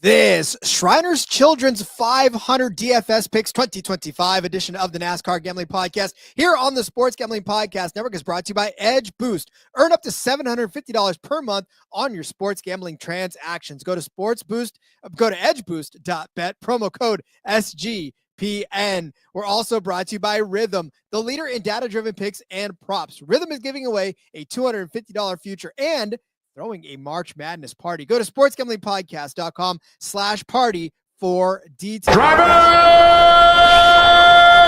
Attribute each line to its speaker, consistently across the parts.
Speaker 1: This Shriners Children's 500 DFS Picks 2025 edition of the NASCAR Gambling Podcast here on the Sports Gambling Podcast Network is brought to you by Edge Boost. Earn up to $750 per month on your sports gambling transactions. Go to edgeboost.bet, promo code SGPN. We're also brought to you by Rhythm, the leader in data-driven picks and props. Rhythm is giving away a $250 future and throwing a March Madness party. Go to sportsgamblingpodcast.com/party for details.
Speaker 2: Driver,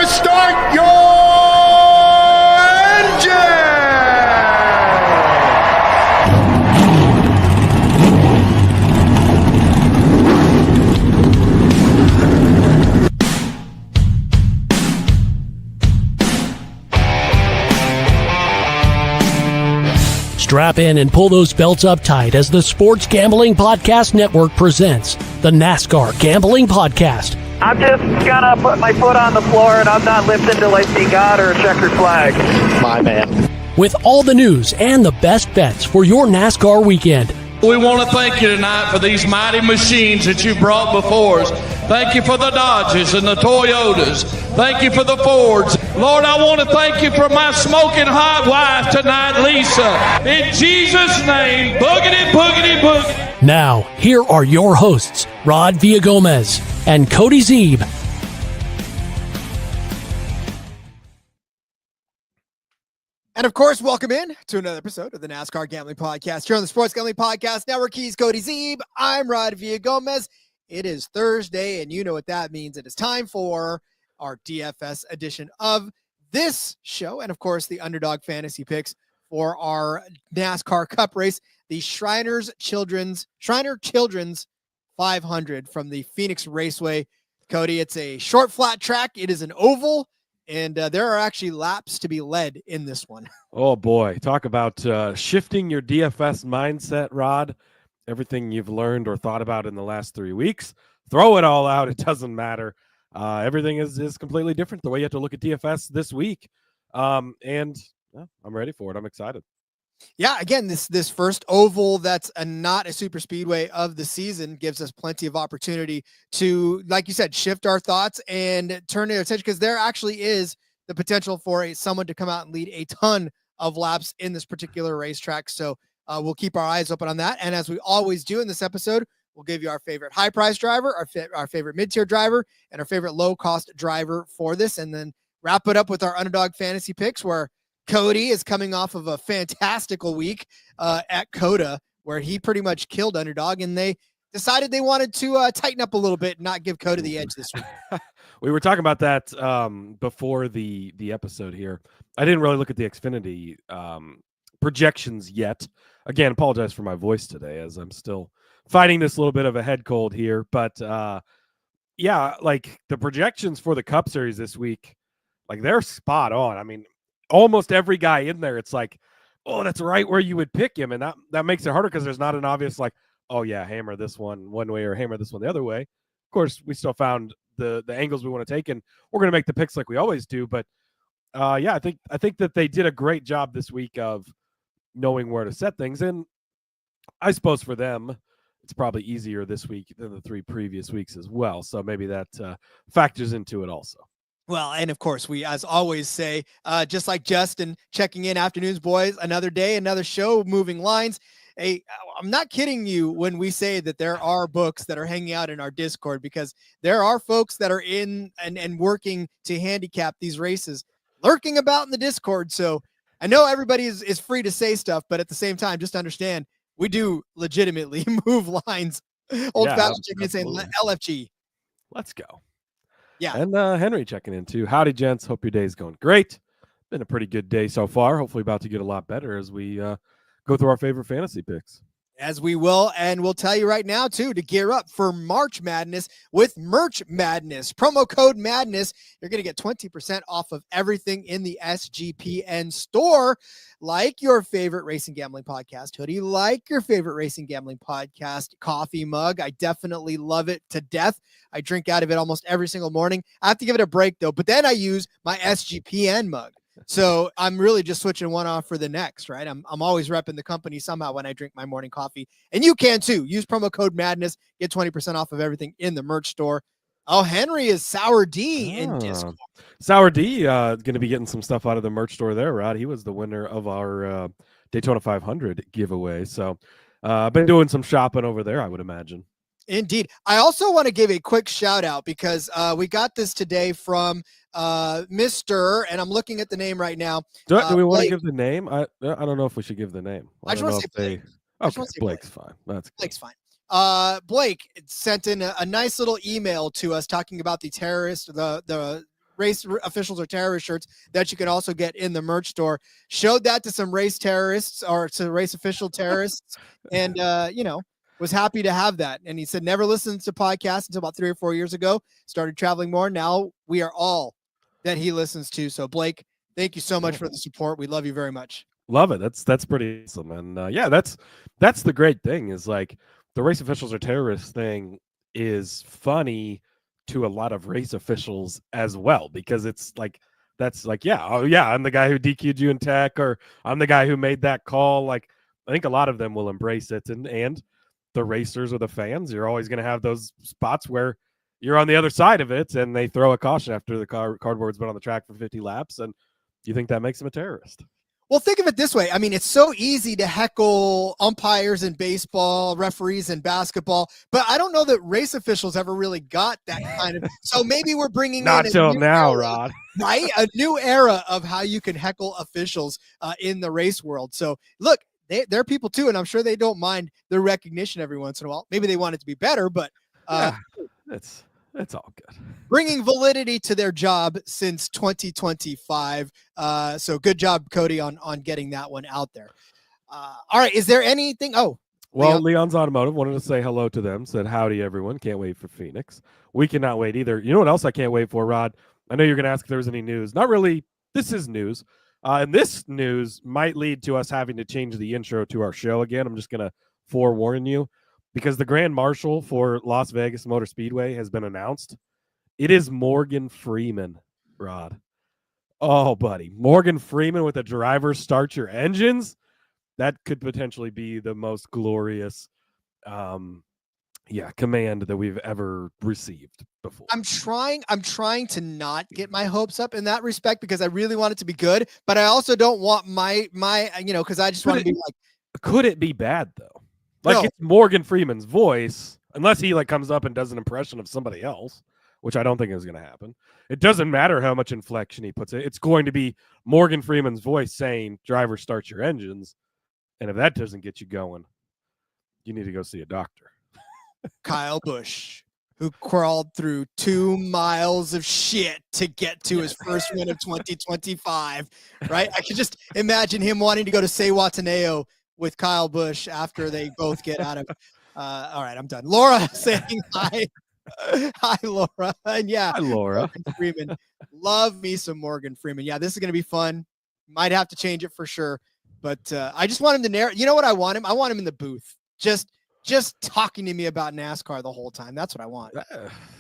Speaker 2: start your engine!
Speaker 3: Strap in and pull those belts up tight as the Sports Gambling Podcast Network presents the NASCAR Gambling Podcast.
Speaker 4: I'm just gonna put my foot on the floor and I'm not listening to like the God or a checkered flag.
Speaker 2: My man.
Speaker 3: With all the news and the best bets for your NASCAR weekend.
Speaker 5: We want to thank you tonight for these mighty machines that you brought before us. Thank you for the Dodges and the Toyotas. Thank you for the Fords. Lord, I want to thank you for my smoking hot wife tonight, Lisa. In Jesus' name, boogity, boogity, boogity.
Speaker 3: Now, here are your hosts, Rod Villagomez and Cody Zeeb.
Speaker 1: And of course, welcome in to another episode of the NASCAR Gambling Podcast here on the Sports Gambling Podcast Network. He's Cody Zeeb. I'm Rod Villagomez. It is Thursday, and you know what that means. It is time for our DFS edition of this show, and of course, the Underdog Fantasy Picks for our NASCAR Cup race, the Shriners Children's 500 from the Phoenix Raceway. Cody, it's a short, flat track. It is an oval. And there are actually laps to be led in this one.
Speaker 6: Oh, boy. Talk about shifting your DFS mindset, Rod. Everything you've learned or thought about in the last 3 weeks, throw it all out. It doesn't matter. Everything is completely different the way you have to look at DFS this week. I'm ready for it. I'm excited.
Speaker 1: Yeah, again, this first oval that's not a super speedway of the season gives us plenty of opportunity to, like you said, shift our thoughts and turn our attention, because there actually is the potential for someone to come out and lead a ton of laps in this particular racetrack. So we'll keep our eyes open on that. And as we always do in this episode, we'll give you our favorite high-price driver, our favorite mid-tier driver, and our favorite low-cost driver for this, and then wrap it up with our Underdog Fantasy Picks, where Cody is coming off of a fantastical week at COTA, where he pretty much killed Underdog, and they decided they wanted to tighten up a little bit and not give COTA the edge this week.
Speaker 6: We were talking about that before the episode here. I didn't really look at the Xfinity projections yet. Again, apologize for my voice today, as I'm still fighting this little bit of a head cold here. But yeah, like the projections for the Cup Series this week, like they're spot on. I mean, almost every guy in there, it's like, oh, that's right where you would pick him. And that makes it harder because there's not an obvious like, oh yeah, hammer this one way or hammer this one the other way. Of course, we still found the angles we want to take, and we're going to make the picks like we always do. But yeah, I think that they did a great job this week of knowing where to set things. And I suppose for them, it's probably easier this week than the 3 previous weeks as well. So maybe that factors into it also.
Speaker 1: Well, and of course, we, as always, say, just like Justin checking in, afternoons, boys, another day, another show, moving lines. Hey, I'm not kidding you when we say that there are books that are hanging out in our Discord, because there are folks that are in and working to handicap these races lurking about in the Discord. So I know everybody is free to say stuff, but at the same time, just understand we do legitimately move lines. Old fashioned chicken saying LFG.
Speaker 6: Let's go.
Speaker 1: Yeah.
Speaker 6: And Henry checking in too. Howdy, gents. Hope your day's going great. Been a pretty good day so far. Hopefully about to get a lot better as we go through our favorite fantasy picks.
Speaker 1: As we will, and we'll tell you right now, too, to gear up for March Madness with Merch Madness. Promo code Madness. You're going to get 20% off of everything in the SGPN store, like your favorite Racing Gambling Podcast hoodie, like your favorite Racing Gambling Podcast coffee mug. I definitely love it to death. I drink out of it almost every single morning. I have to give it a break, though, but then I use my SGPN mug. So I'm really just switching one off for the next, right? I'm always repping the company somehow when I drink my morning coffee, and you can too. Use promo code Madness, get 20% off of everything in the merch store. Oh, Henry is Sour D in Discord.
Speaker 6: Sour D going to be getting some stuff out of the merch store there, Rod. He was the winner of our Daytona 500 giveaway. So I've been doing some shopping over there, I would imagine.
Speaker 1: Indeed. I also want to give a quick shout out because we got this today from Mr. and I'm looking at the name right now.
Speaker 6: Do we want to give the name? I don't know if we should give the name.
Speaker 1: I just want to say Blake.
Speaker 6: Okay, Blake's fine. That's good.
Speaker 1: Blake's fine. Blake sent in a nice little email to us talking about the the race officials or terrorist shirts that you can also get in the merch store. Showed that to some race terrorists or to race official terrorists, and was happy to have that. And he said never listened to podcasts until about 3 or 4 years ago. Started traveling more. Now we are all that he listens to. So Blake, thank you so much for the support. We love you very much.
Speaker 6: Love it. That's pretty awesome. And that's the great thing is like the race officials are terrorists thing is funny to a lot of race officials as well, because it's like, that's like, I'm the guy who DQ'd you in tech, or I'm the guy who made that call. Like, I think a lot of them will embrace it. And the racers or the fans, you're always going to have those spots where you're on the other side of it and they throw a caution after the cardboard's been on the track for 50 laps. And you think that makes him a terrorist.
Speaker 1: Well, think of it this way. I mean, it's so easy to heckle umpires in baseball, referees in basketball, but I don't know that race officials ever really got that kind of. So maybe we're bringing
Speaker 6: not
Speaker 1: in
Speaker 6: till now, Rod.
Speaker 1: Right? A new era of how you can heckle officials in the race world. So look, they're people too, and I'm sure they don't mind their recognition every once in a while. Maybe they want it to be better, but
Speaker 6: it's all good.
Speaker 1: Bringing validity to their job since 2025. So good job, Cody, on getting that one out there. All right, is there anything? Oh,
Speaker 6: well, Leon's Automotive wanted to say hello to them. Said howdy, everyone. Can't wait for Phoenix. We cannot wait either. You know what else I can't wait for, Rod? I know you're going to ask if there was any news. Not really. This is news. And this news might lead to us having to change the intro to our show again. I'm just going to forewarn you, because the Grand Marshal for Las Vegas Motor Speedway has been announced. It is Morgan Freeman, Rod. Oh, buddy. Morgan Freeman with a driver start your engines. That could potentially be the most glorious command that we've ever received before.
Speaker 1: I'm trying to not get my hopes up in that respect, because I really want it to be good, but I also don't want my because I just want to be like.
Speaker 6: Could it be bad though? Like, no. It's Morgan Freeman's voice, unless he like comes up and does an impression of somebody else, which I don't think is going to happen. It doesn't matter how much inflection he puts it. It's going to be Morgan Freeman's voice saying, "Driver, start your engines." And if that doesn't get you going, you need to go see a doctor.
Speaker 1: Kyle Busch, who crawled through 2 miles of shit to get to his first win of 2025, right? I could just imagine him wanting to go to Sewataneo with Kyle Busch after they both get out of. All right, I'm done. Laura saying hi. Hi, Laura. And
Speaker 6: hi, Laura.
Speaker 1: Morgan Freeman. Love me some Morgan Freeman. Yeah, this is going to be fun. Might have to change it for sure. But I just want him to narrate. You know what I want him? I want him in the booth. Just talking to me about NASCAR the whole time. That's what I want.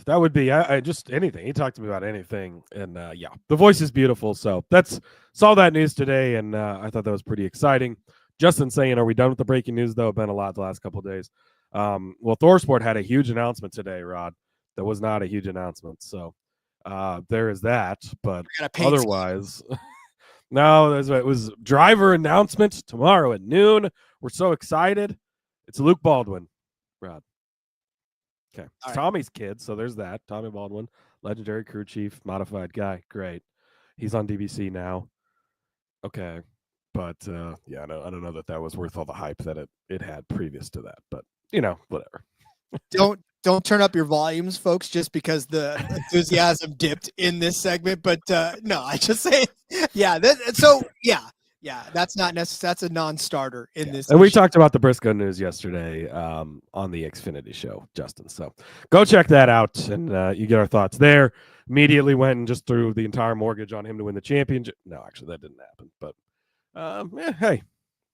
Speaker 6: That would be I just anything. He talked to me about anything. And the voice is beautiful. So saw that news today. And I thought that was pretty exciting. Justin saying, are we done with the breaking news, though? Been a lot the last couple of days. Well, ThorSport had a huge announcement today, Rod. That was not a huge announcement. So there is that. But otherwise, No, it was driver announcement tomorrow at noon. We're so excited. It's Luke Baldwin, Rod. Okay. It's
Speaker 1: right.
Speaker 6: Tommy's kid, so there's that. Tommy Baldwin, legendary crew chief, modified guy. Great. He's on DBC now. Okay. But yeah, I don't know that was worth all the hype that it had previous to that. But whatever.
Speaker 1: Don't turn up your volumes, folks, just because the enthusiasm dipped in this segment. But no, I just say, yeah. Yeah, that's not necessary. That's a non-starter in this.
Speaker 6: And we talked about the Briscoe news yesterday on the Xfinity show, Justin. So go check that out, and you get our thoughts there. Immediately went and just threw the entire mortgage on him to win the championship. No, actually, that didn't happen. But hey,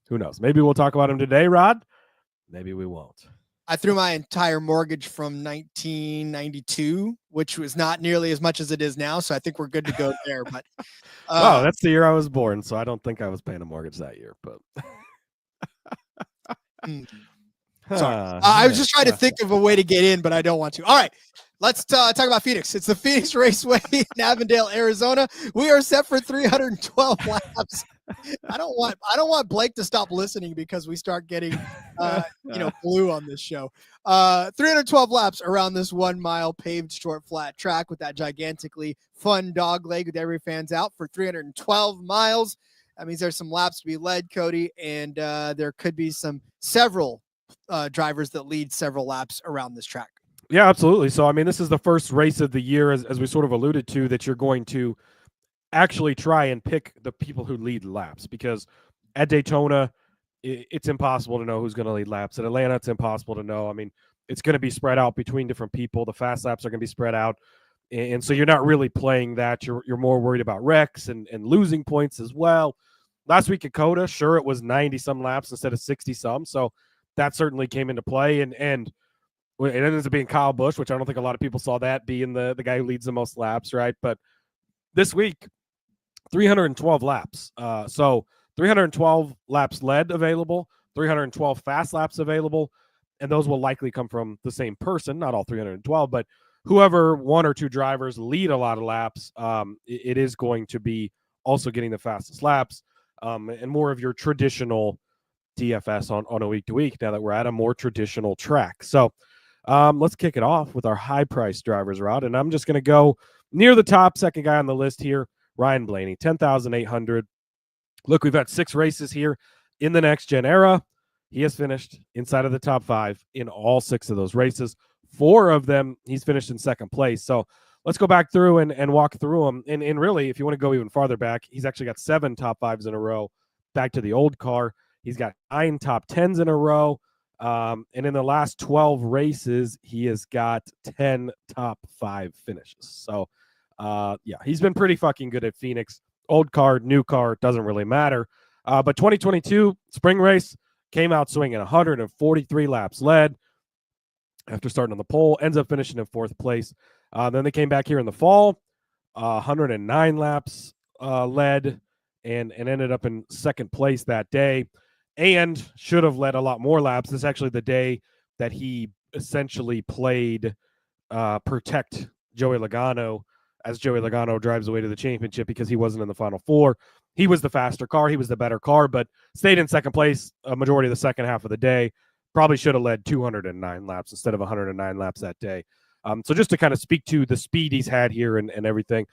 Speaker 6: who knows? Maybe we'll talk about him today, Rod. Maybe we won't.
Speaker 1: I threw my entire mortgage from 1992, which was not nearly as much as it is now. So I think we're good to go there. But
Speaker 6: wow, that's the year I was born, so I don't think I was paying a mortgage that year. But
Speaker 1: sorry, I was just trying to think of a way to get in, but I don't want to. All right, let's talk about Phoenix. It's the Phoenix Raceway in Avondale, Arizona. We are set for 312 laps. I don't want Blake to stop listening because we start getting blue on this show. 312 laps around this 1 mile paved short flat track with that gigantically fun dog leg with every fans out for 312 miles. That means there's some laps to be led, Cody, and there could be several drivers that lead several laps around this track.
Speaker 6: Yeah, absolutely. So, I mean, this is the first race of the year, as we sort of alluded to, that you're going to actually try and pick the people who lead laps, because at Daytona, it's impossible to know who's going to lead laps. At Atlanta, it's impossible to know. I mean, it's going to be spread out between different people. The fast laps are going to be spread out. And so you're not really playing that. You're more worried about wrecks and losing points as well. Last week at Coda, sure, it was 90-some laps instead of 60-some. So that certainly came into play. And it ends up being Kyle Busch, which I don't think a lot of people saw that being the guy who leads the most laps, right? But this week, 312 laps. So 312 laps led available, 312 fast laps available, and those will likely come from the same person, not all 312, but whoever one or two drivers lead a lot of laps, it is going to be also getting the fastest laps and more of your traditional DFS on a week-to-week now that we're at a more traditional track. So let's kick it off with our high-priced drivers, Rod, and I'm just going to go near the top, second guy on the list here, Ryan Blaney, 10,800. Look, we've had 6 races here in the next-gen era. He has finished inside of the top 5 in all 6 of those races. 4 of them, he's finished in second place. So let's go back through and walk through them. And really, if you want to go even farther back, he's actually got 7 top 5s in a row back to the old car. He's got 9 top 10s in a row. And in the last 12 races, he has got 10 top 5 finishes. So, yeah, he's been pretty fucking good at Phoenix. Old car, new car, doesn't really matter. But 2022 spring race came out swinging 143 laps led after starting on the pole, ends up finishing in 4th place. Then they came back here in the fall, 109 laps led and ended up in 2nd place that day and should have led a lot more laps. This is actually the day that he essentially played protect Joey Logano as Joey Logano drives away to the championship because he wasn't in the Final 4. He was the faster car. He was the better car, but stayed in 2nd place a majority of the second half of the day. Probably should have led 209 laps instead of 109 laps that day. So just to kind of speak to the speed he's had here and everything.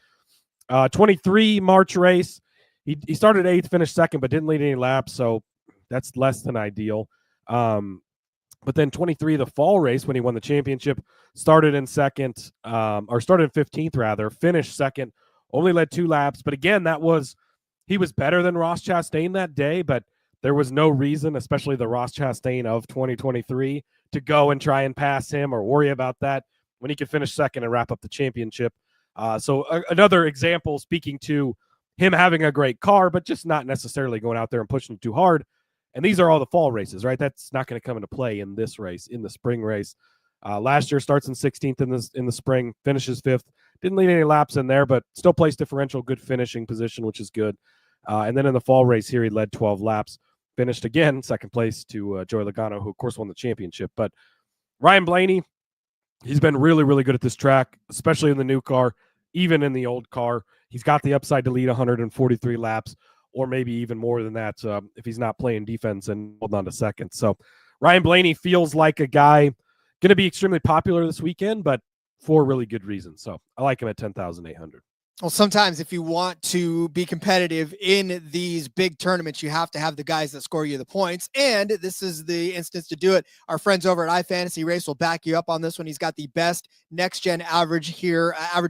Speaker 6: 23 March race. He started 8th, finished 2nd, but didn't lead any laps, so that's less than ideal. But then 23, the fall race, when he won the championship, started in 2nd, or started in 15th rather, finished 2nd, only led 2 laps. But again, he was better than Ross Chastain that day, but there was no reason, especially the Ross Chastain of 2023, to go and try and pass him or worry about that when he could finish 2nd and wrap up the championship. So another example speaking to him having a great car, but just not necessarily going out there and pushing it too hard. And these are all the fall races, right? That's not going to come into play in this race, in the spring race. Last year starts in 16th in the spring, finishes 5th. Didn't lead any laps in there, but still placed differential, good finishing position, which is good. And then in the fall race here, he led 12 laps, finished again 2nd place to Joey Logano, who of course won the championship. But Ryan Blaney, he's been really, really good at this track, especially in the new car. even in the old car. He's got the upside to lead 143 laps, or maybe even more than that if he's not playing defense and holding on to second. So Ryan Blaney feels like a guy going to be extremely popular this weekend, but for really good reasons. So I like him at 10,800.
Speaker 1: Well, sometimes if you want to be competitive in these big tournaments, you have to have the guys that score you the points. And this is the instance to do it. Our friends over at iFantasy Race will back you up on this one. He's got the best next-gen average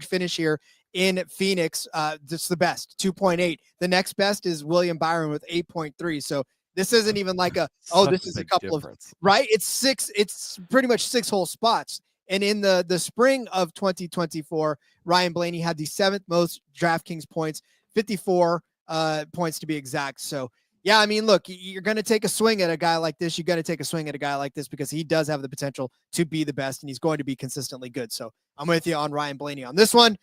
Speaker 1: finish here in Phoenix. That's the best, 2.8. The next best is William Byron with 8.3. So this isn't even like this is a couple difference. Right? It's pretty much 6 whole spots. And in the spring of 2024, Ryan Blaney had the 7th most DraftKings points, 54 points to be exact. So, yeah, I mean, look, you're going to take a swing at a guy like this. You got to take a swing at a guy like this because he does have the potential to be the best, and he's going to be consistently good. So I'm with you on Ryan Blaney on this one.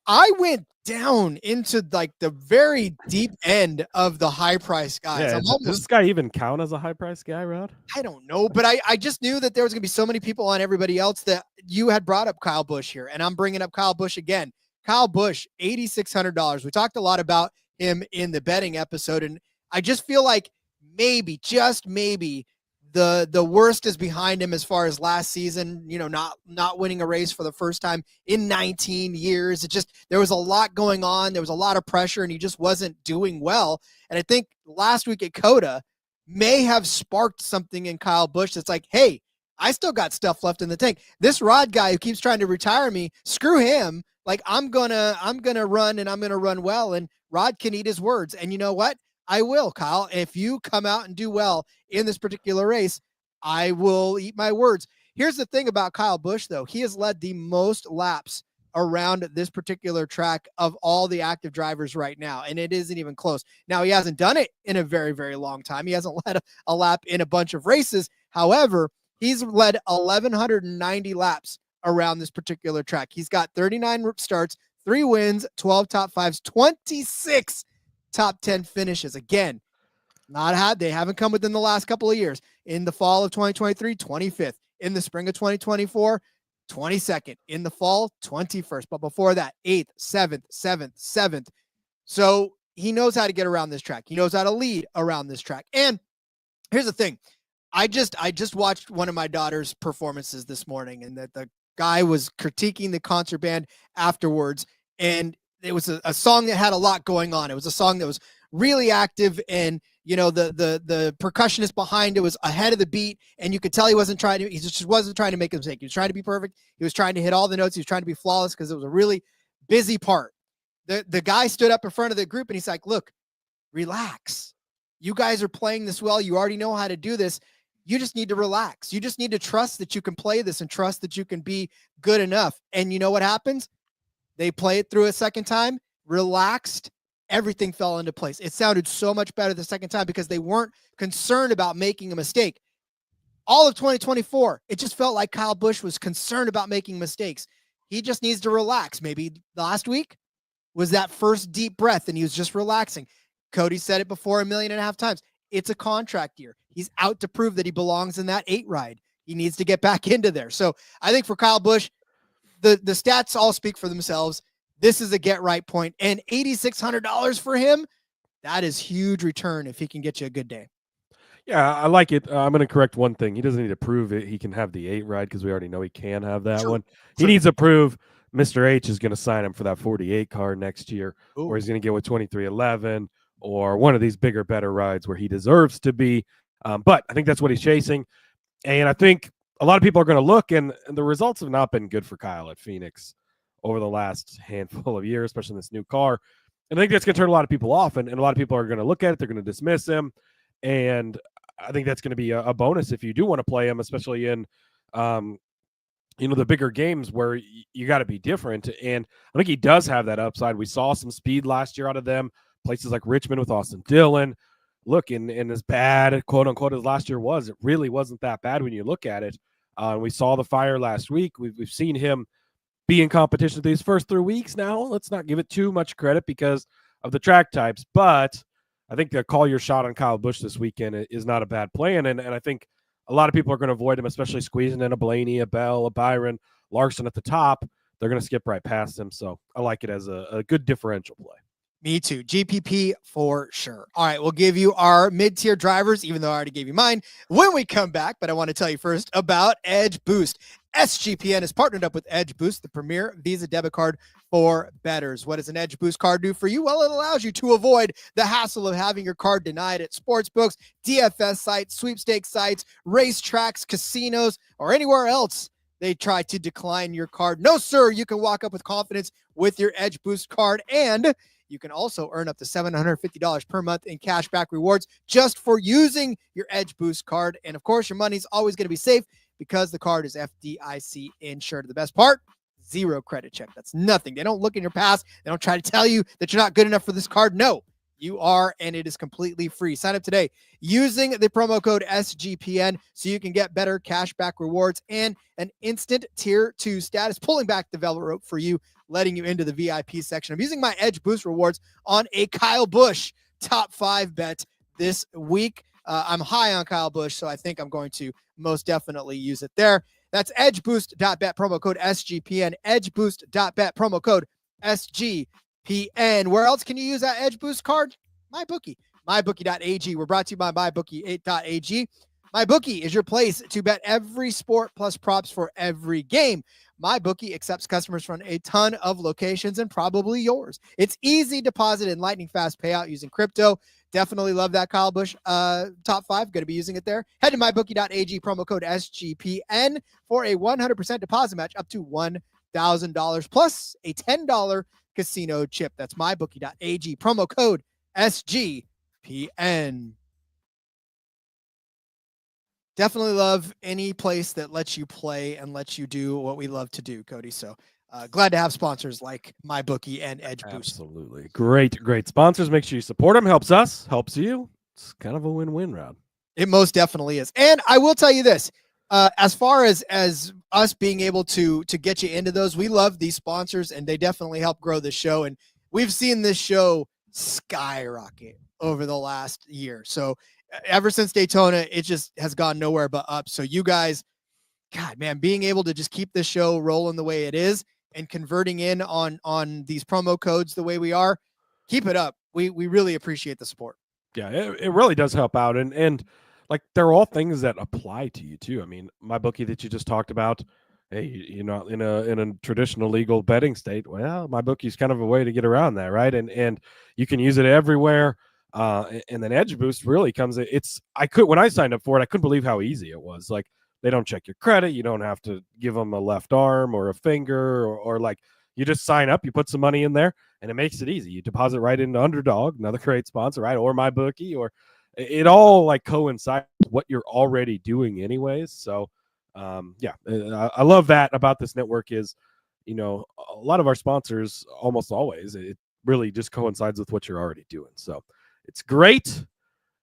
Speaker 1: I went down into like the very deep end of the high price guys.
Speaker 6: Yeah, does this guy even count as a high price guy, Rod?
Speaker 1: I don't know, but I just knew that there was going to be so many people on everybody else that you had brought up Kyle Busch here, and I'm bringing up Kyle Busch again. Kyle Busch, $8,600. We talked a lot about him in the betting episode, and I just feel like maybe, just maybe, the worst is behind him as far as last season, not winning a race for the first time in 19 years. There was a lot going on. There was a lot of pressure, and he just wasn't doing well. And I think last week at COTA may have sparked something in Kyle Busch that's like, hey, I still got stuff left in the tank. This Rod guy who keeps trying to retire me, screw him. Like, I'm gonna run, and I'm gonna run well, and Rod can eat his words. And you know what? I will, Kyle. If you come out and do well in this particular race, I will eat my words. Here's the thing about Kyle Busch, though. He has led the most laps around this particular track of all the active drivers right now, and it isn't even close. Now, he hasn't done it in a very, very long time. He hasn't led a lap in a bunch of races. However, he's led 1,190 laps around this particular track. He's got 39 starts, 3 wins, 12 top 5s, 26 top 10 finishes. Again, they haven't come within the last couple of years. In the fall of 2023, 25th. In the spring of 2024, 22nd. In the fall, 21st. But before that, 8th, 7th, 7th, 7th. So he knows how to get around this track. He knows how to lead around this track. And here's the thing. I just watched one of my daughter's performances this morning, and that the guy was critiquing the concert band afterwards. And it was a song that had a lot going on. It was a song that was really active, and the percussionist behind it was ahead of the beat, and you could tell he just wasn't trying to make a mistake. He was trying to be perfect. He was trying to hit all the notes. He was trying to be flawless because it was a really busy part. The guy stood up in front of the group, and he's like, look, relax. You guys are playing this well. You already know how to do this. You just need to relax. You just need to trust that you can play this and trust that you can be good enough. And you know what happens? They play it through a second time, relaxed, everything fell into place. It sounded so much better the second time because they weren't concerned about making a mistake. All of 2024, it just felt like Kyle Busch was concerned about making mistakes. He just needs to relax. Maybe last week was that first deep breath and he was just relaxing. Cody said it before 1.5 million times. It's a contract year. He's out to prove that he belongs in that 8 ride. He needs to get back into there. So I think for Kyle Busch, the stats all speak for themselves. This is a get right point, and $8,600 for him. That is huge return if he can get you a good day.
Speaker 6: Yeah, I like it. I'm going to correct one thing. He doesn't need to prove it. He can have the 8 ride because we already know he can have that one. He needs to prove Mr. H is going to sign him for that 48 car next year, or he's going to get with 2311 or one of these bigger, better rides where he deserves to be. But I think that's what he's chasing. And I think a lot of people are going to look, and the results have not been good for Kyle at Phoenix over the last handful of years, especially in this new car. And I think that's going to turn a lot of people off, and a lot of people are going to look at it. They're going to dismiss him. And I think that's going to be a bonus if you do want to play him, especially in, the bigger games where you got to be different. And I think he does have that upside. We saw some speed last year out of them, places like Richmond with Austin Dillon. Look, in as bad, quote unquote, as last year was, it really wasn't that bad when you look at it. We saw the fire last week. We've seen him be in competition these first 3 weeks now. Let's not give it too much credit because of the track types, but I think the call your shot on Kyle Busch this weekend is not a bad plan. And I think a lot of people are going to avoid him, especially squeezing in a Blaney, a Bell, a Byron, Larson at the top, they're going to skip right past him. So I like it as a good differential play.
Speaker 1: Me too. GPP for sure. All right, we'll give you our mid-tier drivers, even though I already gave you mine, when we come back. But I want to tell you first about Edge Boost. SGPN has partnered up with Edge Boost, the premier Visa debit card for bettors. What does an Edge Boost card do for you? Well, it allows you to avoid the hassle of having your card denied at sportsbooks, DFS sites, sweepstakes sites, racetracks, casinos, or anywhere else they try to decline your card. No, sir, you can walk up with confidence with your Edge Boost card, and you can also earn up to $750 per month in cashback rewards just for using your Edge Boost card. And of course, your money's always going to be safe because the card is FDIC insured. The best part, zero credit check. That's nothing. They don't look in your past. They don't try to tell you that you're not good enough for this card. No, you are, and it is completely free. Sign up today using the promo code SGPN so you can get better cashback rewards and an instant tier 2 status, pulling back the velvet rope for you, letting you into the VIP section. I'm using my Edge Boost rewards on a Kyle Busch top 5 bet this week. I'm high on Kyle Busch, so I think I'm going to most definitely use it there. That's edgeboost.bet, promo code SGPN, edgeboost.bet, promo code SGPN. Where else can you use that Edge Boost card? MyBookie, mybookie.ag. We're brought to you by mybookie8.ag. MyBookie is your place to bet every sport plus props for every game. MyBookie accepts customers from a ton of locations and probably yours. It's easy deposit and lightning fast payout using crypto. Definitely love that Kyle Busch top 5. Going to be using it there. Head to mybookie.ag, promo code SGPN for a 100% deposit match up to $1,000 plus a $10 casino chip. That's mybookie.ag, promo code SGPN. Definitely love any place that lets you play and lets you do what we love to do, Cody. So glad to have sponsors like MyBookie and Edge Boost.
Speaker 6: Absolutely. Great sponsors. Make sure you support them. Helps us, helps you. It's kind of a win-win, Rod.
Speaker 1: It most definitely is. And I will tell you this, as far as us being able to get you into those, we love these sponsors and they definitely help grow the show. And we've seen this show skyrocket over the last year. So ever since Daytona, it just has gone nowhere but up. So you guys, God, man, being able to just keep this show rolling the way it is and converting in on these promo codes the way we are, keep it up. We really appreciate the support.
Speaker 6: Yeah, it really does help out. And like, they're all things that apply to you too. I mean, MyBookie that you just talked about, hey, you're not in a traditional legal betting state. Well, MyBookie is kind of a way to get around that, right? And you can use it everywhere. And then Edge Boost really comes. When I signed up for it, I couldn't believe how easy it was. Like, they don't check your credit. You don't have to give them a left arm or a finger or like, you just sign up, you put some money in there, and it makes it easy. You deposit right into Underdog, another great sponsor, right? Or MyBookie, or it all like coincides with what you're already doing anyways. So, I love that about this network is, a lot of our sponsors, almost always, it really just coincides with what you're already doing. So it's great.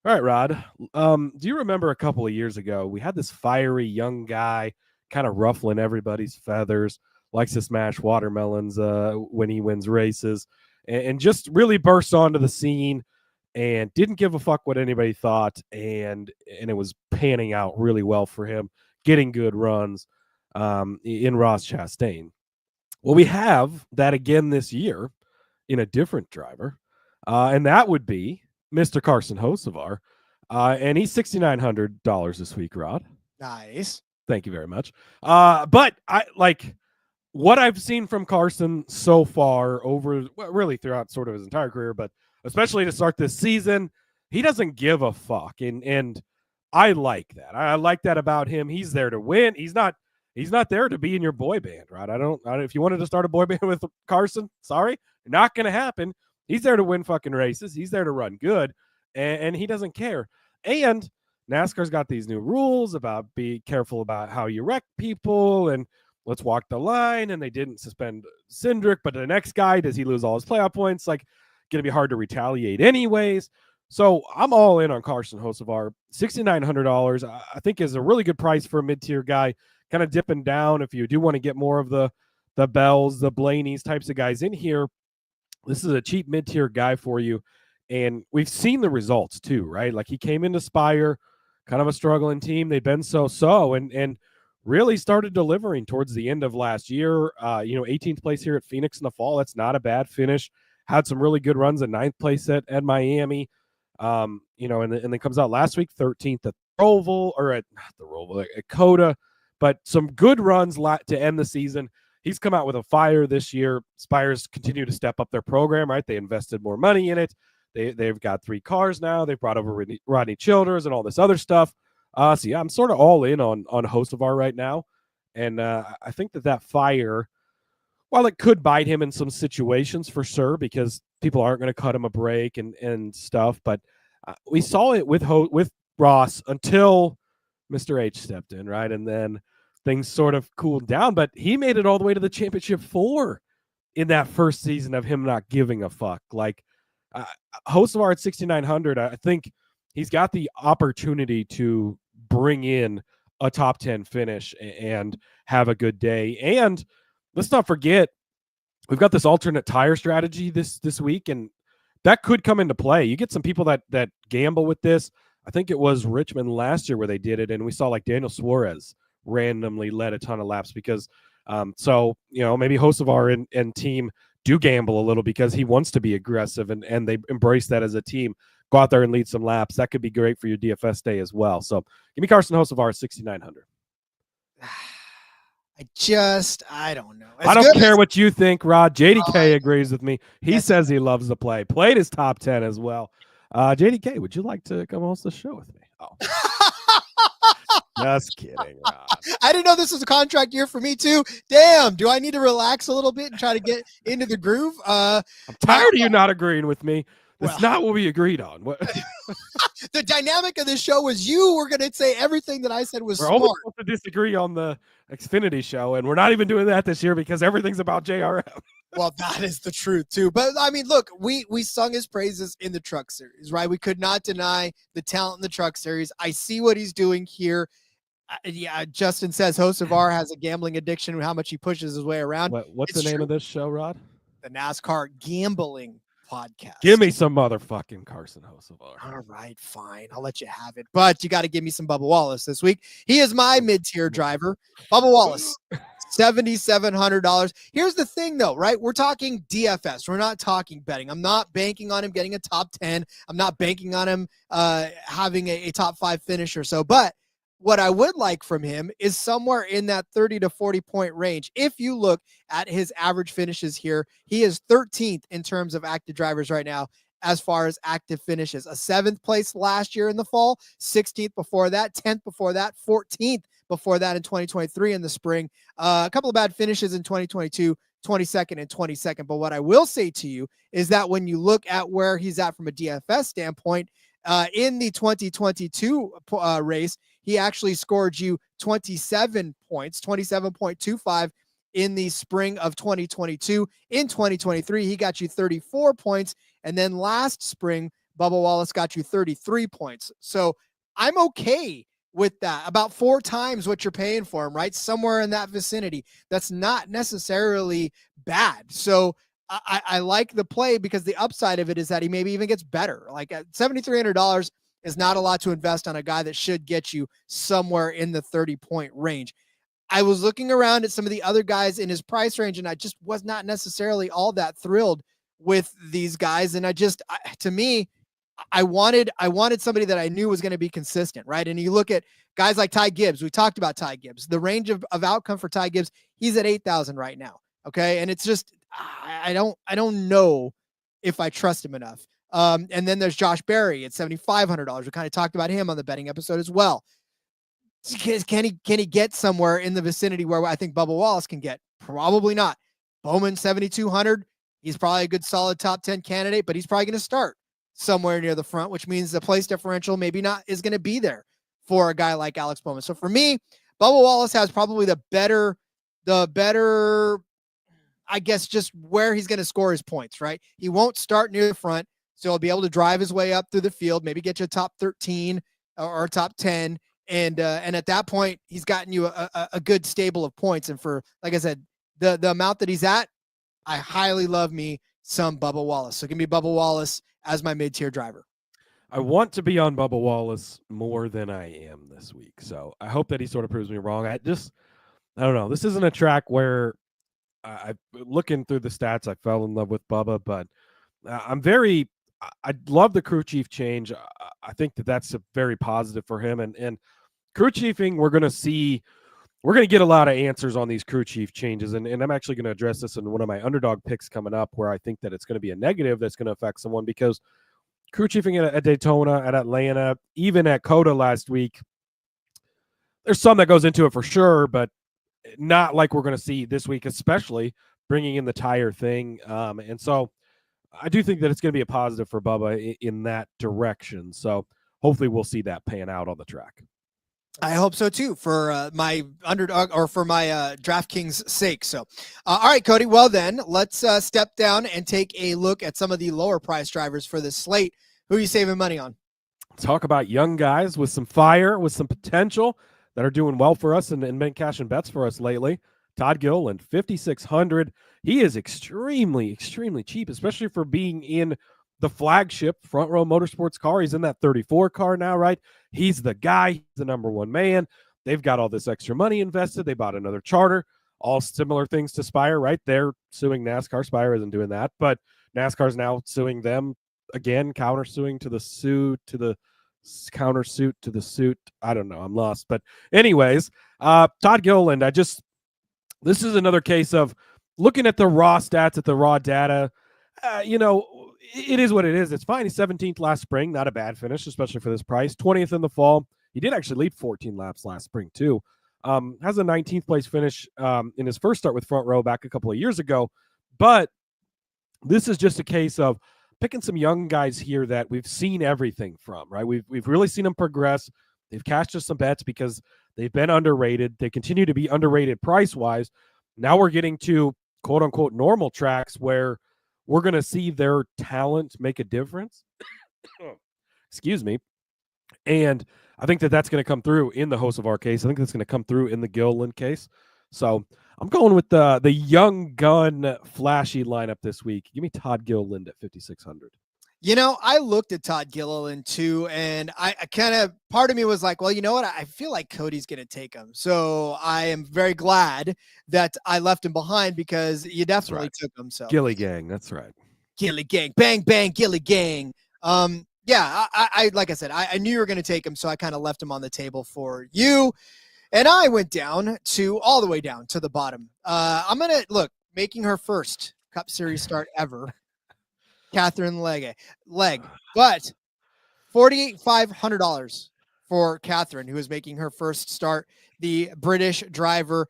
Speaker 6: All right, Rod. Do you remember a couple of years ago, we had this fiery young guy kind of ruffling everybody's feathers, likes to smash watermelons when he wins races, and just really burst onto the scene and didn't give a fuck what anybody thought, and it was panning out really well for him, getting good runs in Ross Chastain. Well, we have that again this year in a different driver, and that would be Mr. Carson Hocevar, and he's $6,900 this week, Rod.
Speaker 1: Nice.
Speaker 6: Thank you very much. But I like what I've seen from Carson so far really throughout sort of his entire career, but especially to start this season, he doesn't give a fuck. And I like that. I like that about him. He's there to win. He's not there to be in your boy band, right? I don't if you wanted to start a boy band with Carson, sorry, not going to happen. He's there to win fucking races. He's there to run good, and he doesn't care. And NASCAR's got these new rules about be careful about how you wreck people, and let's walk the line. And they didn't suspend Cindric, but the next guy, does he lose all his playoff points? Like, going to be hard to retaliate anyways. So I'm all in on Carson Hocevar. $6,900, I think, is a really good price for a mid-tier guy. Kind of dipping down if you do want to get more of the Bells, the Blaney's types of guys in here. This is a cheap mid-tier guy for you. And we've seen the results too, right? Like, he came into Spire, kind of a struggling team. They've been so-so. And really started delivering towards the end of last year. 18th place here at Phoenix in the fall. That's not a bad finish. Had some really good runs at 9th place at Miami. And then comes out last week, 13th at at Coda, but some good runs to end the season. He's come out with a fire this year. Spires continue to step up their program, right? They invested more money in it. They've got 3 cars now. They've brought over Rodney Childers and all this other stuff. I'm sort of all in on Hocevar right now. And I think that fire, while it could bite him in some situations for sure, because people aren't going to cut him a break and stuff, but we saw it with Ross until Mr. H stepped in, right? And then things sort of cooled down, but he made it all the way to the championship 4 in that first season of him not giving a fuck. Like Hocevar at 6,900, I think he's got the opportunity to bring in a top 10 finish and have a good day. And let's not forget, we've got this alternate tire strategy this week, and that could come into play. You get some people that gamble with this. I think it was Richmond last year where they did it, and we saw like Daniel Suarez randomly led a ton of laps because maybe Hocevar and team do gamble a little because he wants to be aggressive, and they embrace that as a team. Go out there and lead some laps. That could be great for your DFS day as well. So give me Carson Hocevar at 6,900.
Speaker 1: I don't know.
Speaker 6: I don't care what you think, Rod. JDK agrees with me. He says he loves the play. Played his top 10 as well. JDK, would you like to come host the show with me? Oh. Just kidding, Rod.
Speaker 1: I didn't know this was a contract year for me too. Damn, do I need to relax a little bit and try to get into the groove? I'm
Speaker 6: tired of you not agreeing with me. That's not what we agreed on. What?
Speaker 1: The dynamic of this show was you were going to say everything that I said was
Speaker 6: we're
Speaker 1: smart.
Speaker 6: almost supposed to disagree on the Xfinity show, and we're not even doing that this year because everything's about JRM.
Speaker 1: Well, that is the truth too. But I mean, look, we sung his praises in the Truck Series, right? We could not deny the talent in the Truck Series. I see what he's doing here. Justin says Hocevar has a gambling addiction and how much he pushes his way around.
Speaker 6: What's the name of this show, Rod?
Speaker 1: The NASCAR Gambling Podcast.
Speaker 6: Give me some motherfucking Carson Hocevar.
Speaker 1: All right, fine. I'll let you have it. But you got to give me some Bubba Wallace this week. He is my mid-tier driver. Bubba Wallace, $7,700. Here's the thing, though, right? We're talking DFS. We're not talking betting. I'm not banking on him getting a top 10. I'm not banking on him having a top 5 finish or so. But what I would like from him is somewhere in that 30 to 40 point range. If you look at his average finishes here, he is 13th in terms of active drivers right now as far as active finishes. A 7th place last year in the fall, 16th before that, 10th before that, 14th before that in 2023 in the spring. A couple of bad finishes in 2022, 22nd and 22nd. But what I will say to you is that when you look at where he's at from a DFS standpoint, in the 2022 race, he actually scored you 27 points, 27.25 in the spring of 2022. In 2023, he got you 34 points. And then last spring, Bubba Wallace got you 33 points. So I'm okay with that. About 4 times what you're paying for him, right? Somewhere in that vicinity. That's not necessarily bad. So I like the play because the upside of it is that he maybe even gets better. Like at $7,300 is not a lot to invest on a guy that should get you somewhere in the 30-point range. I was looking around at some of the other guys in his price range, and I just was not necessarily all that thrilled with these guys. And to me, I wanted somebody that I knew was going to be consistent, right? And you look at guys like Ty Gibbs. We talked about Ty Gibbs. The range of outcome for Ty Gibbs, he's at 8,000 right now. Okay. And it's just, I don't know if I trust him enough. And then there's Josh Berry at $7,500. We kind of talked about him on the betting episode as well. Can he get somewhere in the vicinity where I think Bubba Wallace can get? Probably not. Bowman, 7,200. He's probably a good solid top 10 candidate, but he's probably going to start somewhere near the front, which means the place differential maybe not is going to be there for a guy like Alex Bowman. So for me, Bubba Wallace has probably the better, I guess, just where he's going to score his points, right? He won't start near the front, so he'll be able to drive his way up through the field, maybe get you a top 13 or top 10. And at that point, he's gotten you a good stable of points. And for, like I said, the amount that he's at, I highly love me some Bubba Wallace. So give me Bubba Wallace as my mid-tier driver.
Speaker 6: I want to be on Bubba Wallace more than I am this week. So I hope that he sort of proves me wrong. I don't know. This isn't a track where I looking through the stats, I fell in love with Bubba, but I love the crew chief change. I think that's a very positive for him. And crew chiefing, we're going to get a lot of answers on these crew chief changes. And I'm actually going to address this in one of my underdog picks coming up, where I think that it's going to be a negative that's going to affect someone, because crew chiefing at Daytona, at Atlanta, even at COTA last week, there's some that goes into it for sure, but not like we're going to see this week, especially bringing in the tire thing. And so I do think that it's going to be a positive for Bubba in that direction. So hopefully we'll see that pan out on the track.
Speaker 1: I hope so too, for my underdog, or for my DraftKings sake. So, all right, Cody. Well, then let's step down and take a look at some of the lower price drivers for this slate. Who are you saving money on?
Speaker 6: Talk about young guys with some fire, with some potential, that are doing well for us and been cashing bets for us lately. Todd Gilliland, 5,600. He is extremely, extremely cheap, especially for being in the flagship Front Row Motorsports car. He's in that 34 car now, right? He's the guy. He's the number one man. They've got all this extra money invested. They bought another charter. All similar things to Spire, right? They're suing NASCAR. Spire isn't doing that, but NASCAR's now suing them again, countersuing to the suit, to the countersuit to the suit. I don't know. I'm lost. But anyways, Todd Gilliland, this is another case of looking at the raw stats, at the raw data. It is what it is. It's fine. He's 17th last spring. Not a bad finish, especially for this price. 20th in the fall. He did actually lead 14 laps last spring too. Has a 19th place finish in his first start with Front Row back a couple of years ago. But this is just a case of picking some young guys here that we've seen everything from, right? We've really seen them progress. They've cashed us some bets because they've been underrated. They continue to be underrated price-wise. Now we're getting to quote-unquote normal tracks where we're going to see their talent make a difference. Excuse me. And I think that that's going to come through in the Hocevar case. I think that's going to come through in the Gilliland case. So I'm going with the young gun flashy lineup this week. Give me Todd Gilliland at 5,600.
Speaker 1: I looked at Todd Gilliland too, and I kind of, part of me was like, well, you know what? I feel like Cody's going to take him. So I am very glad that I left him behind, because you definitely took him. So
Speaker 6: Gilly gang. That's right.
Speaker 1: Gilly gang, bang, bang, Gilly gang. Yeah, I like I said, I knew you were going to take him. So I kind of left him on the table for you. And I went down to all the way down to the bottom. I'm going to look, making her first Cup Series start ever, Catherine Legge. But $4,500 for Catherine, who is making her first start, the British driver.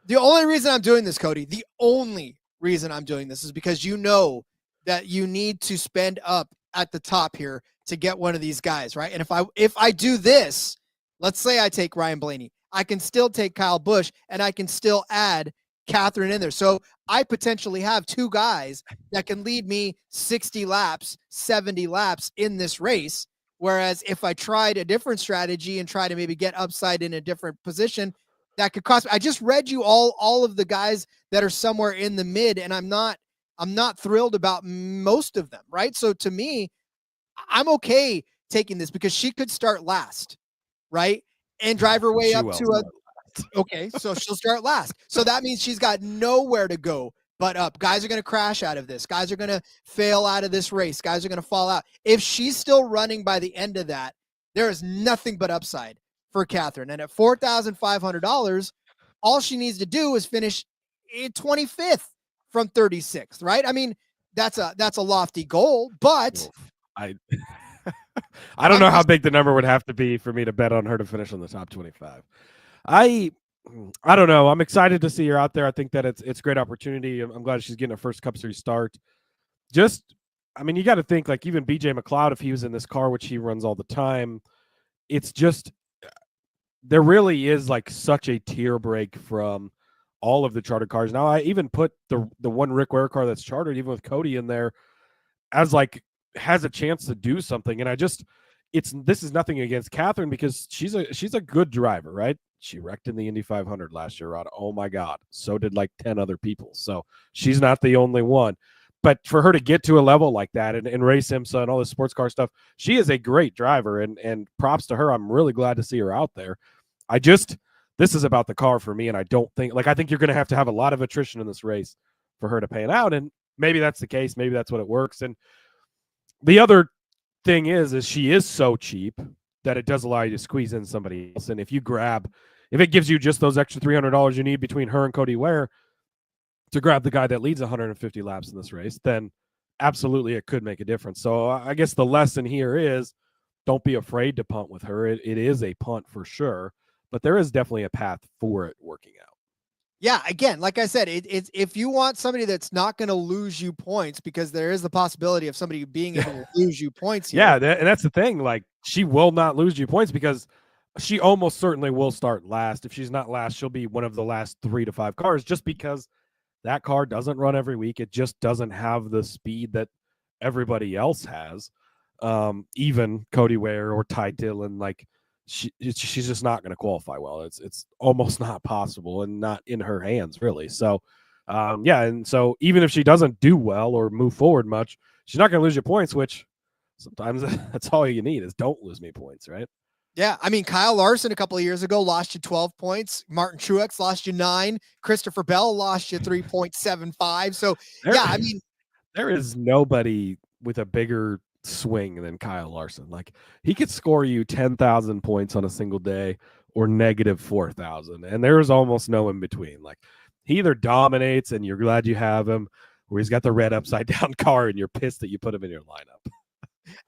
Speaker 1: The only reason I'm doing this, Cody, the only reason I'm doing this is because you know that you need to spend up at the top here to get one of these guys, right? And if I do this, let's say I take Ryan Blaney, I can still take Kyle Busch, and I can still add Catherine in there. So I potentially have two guys that can lead me 60 laps, 70 laps in this race. Whereas if I tried a different strategy and try to maybe get upside in a different position, that could cost me. I just read you all of the guys that are somewhere in the mid, and I'm not thrilled about most of them, right? So to me, I'm okay taking this because she could start last, right? And drive her way up to okay, so she'll start last. So that means she's got nowhere to go but up. Guys are going to crash out of this. Guys are going to fail out of this race. Guys are going to fall out. If she's still running by the end of that, there is nothing but upside for Catherine. And at $4,500, all she needs to do is finish in 25th from 36th, right? I mean, that's a lofty goal, but
Speaker 6: I don't know how big the number would have to be for me to bet on her to finish on the top 25. I don't know. I'm excited to see her out there. I think that it's a great opportunity. I'm glad she's getting her first Cup Series start. You got to think, like, even BJ McLeod, if he was in this car, which he runs all the time, it's just, there really is like such a tier break from all of the chartered cars. Now, I even put the one Rick Ware car that's chartered, even with Cody in there, as like, has a chance to do something. And this is nothing against Catherine, because she's a good driver, right? She wrecked in the Indy 500 last year, Rod. Oh my God. So did like 10 other people. So she's not the only one. but for her to get to a level like that and race IMSA and all this sports car stuff, she is a great driver, and props to her. I'm really glad to see her out there. This is about the car for me, and I think you're going to have a lot of attrition in this race for her to pan out, and maybe that's the case. Maybe that's what it works. And the other thing is she is so cheap that it does allow you to squeeze in somebody else. And if it gives you just those extra $300 you need between her and Cody Ware to grab the guy that leads 150 laps in this race, then absolutely it could make a difference. So I guess the lesson here is don't be afraid to punt with her. It is a punt for sure, but there is definitely a path for it working out.
Speaker 1: Yeah, again, like I said, it's if you want somebody that's not going to lose you points, because there is the possibility of somebody being able to lose you points here.
Speaker 6: Yeah, and that's the thing. Like, she will not lose you points because she almost certainly will start last. If she's not last, she'll be one of the last 3 to 5 cars, just because that car doesn't run every week. It just doesn't have the speed that everybody else has. Even Cody Ware or Ty Dillon, like, she's just not going to qualify well. It's almost not possible and not in her hands, really. So, and so even if she doesn't do well or move forward much, she's not going to lose you points, which sometimes that's all you need is don't lose me points, right?
Speaker 1: Yeah, I mean, Kyle Larson a couple of years ago lost you 12 points. Martin Truex lost you 9. Christopher Bell lost you 3.75. So,
Speaker 6: there is nobody with a bigger swing than Kyle Larson. Like, he could score you 10,000 points on a single day or negative 4,000, and there's almost no in between. Like, he either dominates and you're glad you have him, or he's got the red upside down car and you're pissed that you put him in your lineup.